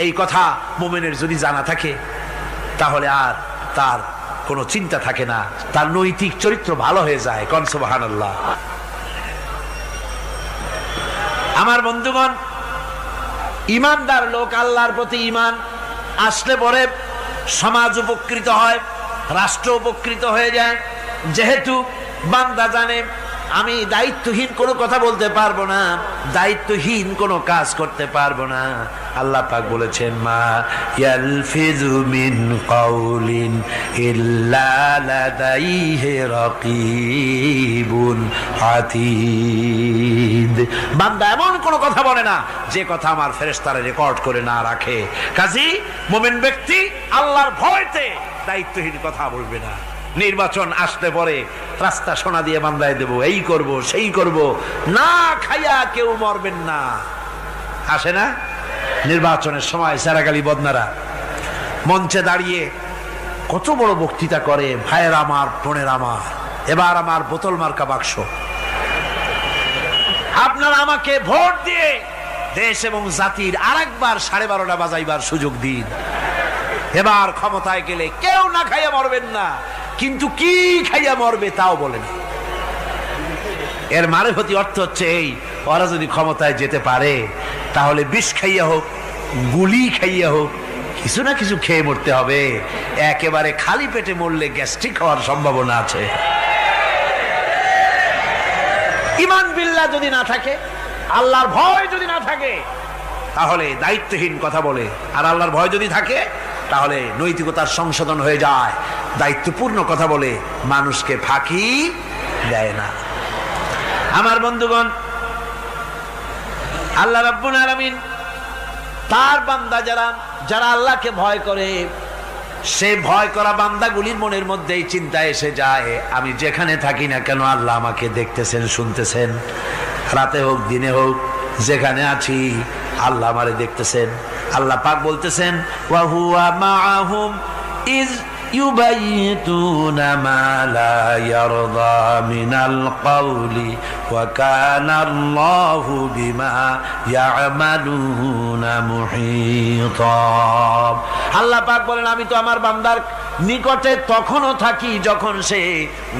এই কথা মুমিনের যদি জানা থাকে, তাহলে আর তার কোনো চিন্তা থাকে না, তার নৈতিক চরিত্র ভালো হয়ে যায়। কোন সুবহানাল্লাহ। আমার বন্ধুগণ, ঈমানদার লোক, আল্লাহর প্রতি ঈমান আসলে পরে সমাজ উপকৃত হয়, রাষ্ট্র উপকৃত হয়ে যায়। যেহেতু বান্দা জানে আমি দায়িত্বহীন কোনো কথা বলতে পারবো না, দায়িত্বহীন কোনো কাজ করতে পারবো না। আল্লাহ পাক বলেছেন, মা ইয়ালফিযু মিন কাউলিন ইল্লা লাদাইহি রাকীবুন আতীদ। বান্দা এমন কোনো কথা বলে না যে কথা আমার ফেরেশতারা রেকর্ড করে না রাখে। কাজী মুমিন ব্যক্তি আল্লাহর ভয়তে দায়িত্বহীন কথা বলবে না। নির্বাচন আসতে পরে রাস্তা সোনা দিয়ে বান্ধায় দেব, এই করব সেই করব, না খাইয়া কেউ মরবেন না। আসে না নির্বাচনের সময় সেরাগালি বদনারা মঞ্চে দাঁড়িয়ে কত বড় বক্তৃতা করে, ভাইয়ের আমার, বোনের আমার, এবার আমার বোতল মার্কা বাক্স, আপনারা আমাকে ভোট দিয়ে দেশ এবং জাতির আরেকবার 12:30 বাজাইবার সুযোগ দিন। এবার ক্ষমতায় গেলে কেউ না খাইয়া মরবেন না, কিন্তু কি খাইয়া মরবে তাও বলেন। এর মারফতি অর্থ হচ্ছে এই, ওরা যদি ক্ষমতায় যেতে পারে তাহলে বিষ খাইয়া হোক, গুলি খাইয়া হোক, কিছু না কিছু খেয়ে মরতে হবে। একেবারে খালি পেটে মরলে গ্যাস্ট্রিক হওয়ার সম্ভাবনা আছে। ঈমান বিল্লাহ যদি না থাকে, আল্লাহর ভয় যদি না থাকে, তাহলে দায়িত্বহীন কথা বলে। আর আল্লাহর ভয় যদি থাকে, তাহলে নৈতিকতার সংশোধন হয়ে যায়। দায়িত্বপূর্ণ কথা বলে মানুষকে ফাঁকি দেয় না। আমার বন্ধুগণ, আল্লাহ রাব্বুল আলামিন তার বান্দা যারা আল্লাহকে ভয় করে, সে ভয় করা বান্দাগুলির মনের মধ্যে এই চিন্তা এসে যায়, আমি যেখানে থাকি না কেন আল্লাহ আমাকে দেখতেছেন, শুনতেছেন। রাতে হোক দিনে হোক, যেখানে আছি আল্লাহ আমারে দেখতেছেন। আল্লাহ পাক বলতেছেন, ওয়া হুয়া মাআহুম ইজ ইউবাইতুনা মা লা ইয়ারদা মিনাল কওলি ওয়া কানা আল্লাহু বিমা ইয়ামালুনা মুহীতা। আল্লাহ পাক বলেন, আমি তো আমার বান্দার নিকটে তখনও থাকি যখন সে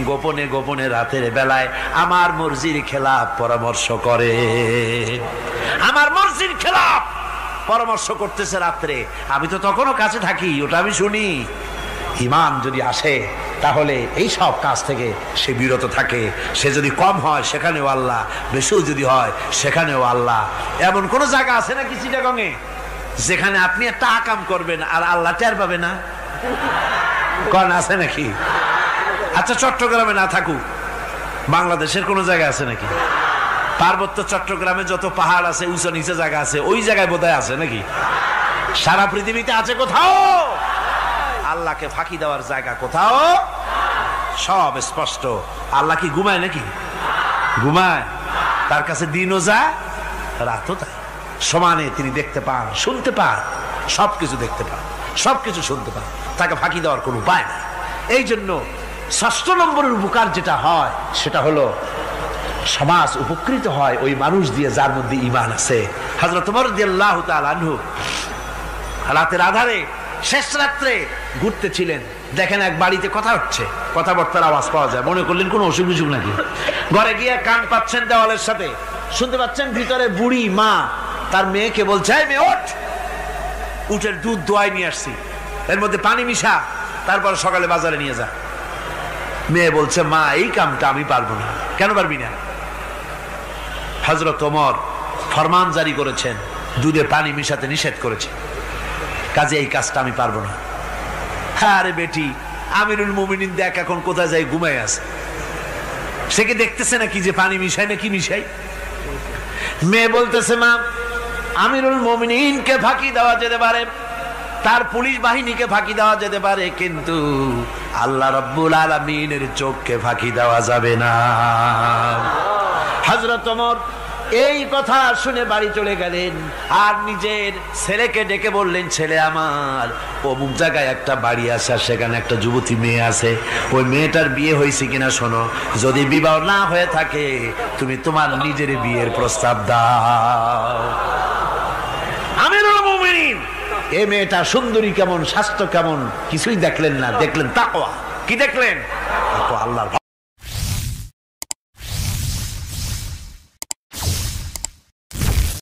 গোপনে গোপনে রাতের বেলায় আমার মর্জির খেলাফ পরামর্শ করে। আমার মর্জির খেলাফ পরামর্শ করতেছে রাত্রে, আমি তো তখনও কাছে থাকি, ওটা আমি শুনি। ঈমান যদি আসে, তাহলে এই সব কাজ থেকে সে বিরত থাকে। সে যদি কম হয় সেখানেও আল্লাহ, বেশিও যদি হয় সেখানেও আল্লাহ। এমন কোন জায়গা আছে নাকি চিটাগংয়ে যেখানে আপনি একটা আকাম করবেন আর আল্লাহ টের পাবে না? কোন আছে নাকি? আচ্ছা, চট্টগ্রামে না থাকুক, বাংলাদেশের কোন জায়গা আছে নাকি? পার্বত্য চট্টগ্রামে যত পাহাড় আছে, উঁচু নিচে জায়গা আছে, ওই জায়গায় বোধহয় আছে নাকি? সারা পৃথিবীতে আছে কোথাও? আল্লাহকে ফাঁকি দেওয়ার জায়গা কোথাও? সব স্পষ্ট। আল্লাহ কি ঘুমায় নাকি? ঘুমায়? তার কাছে দিনও যায়, রাতও তাই। সমানে তিনি দেখতে পান, শুনতে পান, সবকিছু দেখতে পান, সবকিছু শুনতে পান। তাকে ফাঁকি দেওয়ার কোনো উপায় নাই। এই জন্য ৬ষ্ঠ নম্বরের উপকার যেটা হয়, সেটা হলো সমাজ উপকৃত হয় ওই মানুষ দিয়ে যার মধ্যে ঈমান আছে। হযরত ওমর রাদিয়াল্লাহু তাআলা আনহু রাতের আধারে শেষ রাত্রে ঘুরতেছিলেন, দেখেন এক বাড়িতে কথা হচ্ছে, কথাবার্তার আওয়াজ পাওয়া যায়। মনে করলেন কোন অসুখ বিসুখ নাকি। ঘরে গিয়ে কান পাচ্ছেন দেওয়ালের সাথে, শুনতে পাচ্ছেন ভিতরে বুড়ি মা তার মেয়েকে বলছে, এই মেয়ে ওঠ, উটের দুধ দোয়াই নিয়ে আসছি, এর মধ্যে পানি মিশা, তারপর সকালে বাজারে নিয়ে যা। মেয়ে বলছে, মা এই কামটা আমি পারবো না। কেন পারবি না? হযরত ওমর ফরমান জারি করেছেন, দুধে পানি মিশাতে নিষেধ করেছে, কাজে এই কাজটা আমি পারবো না। আরে বেটি, আমিরুল মুমিনিন দেখ এখন কোথায় যাই, ঘুমায় আছে, সে কি দেখতেছে নাকি যে পানি মিশাই না কি মিশাই? মেয়ে বলতেছে, মা আমিরুল মুমিনিনকে ফাঁকি দেওয়া যেতে পারে, তার পুলিশ বাহিনীকে ফাঁকি দেওয়া যেতে পারে, কিন্তু আল্লাহ রাব্বুল আলামিনের চোখকে ফাঁকি দেওয়া যাবে না। হযরত ওমর এই কথা শুনে বাড়ি চলে গেলেন, আর নিজের ছেলেকে ডেকে বললেন, ছেলে আমার, অমুক জায়গায় একটা বাড়ি আছে, আর সেখানে একটা যুবতী মেয়ে আছে, ওই মেয়েটার বিয়ে হয়েছে কিনা শোনো, যদি বিবাহ না হয়ে থাকে তুমি তোমার নিজের বিয়ের প্রস্তাব দাও। আমিরুল মুমিনিন এই মেয়েটা সুন্দরী কেমন, স্বাস্থ্য কেমন কিছুই দেখলেন না, দেখলেন তাকওয়া। কি দেখলেন? আল্লাহর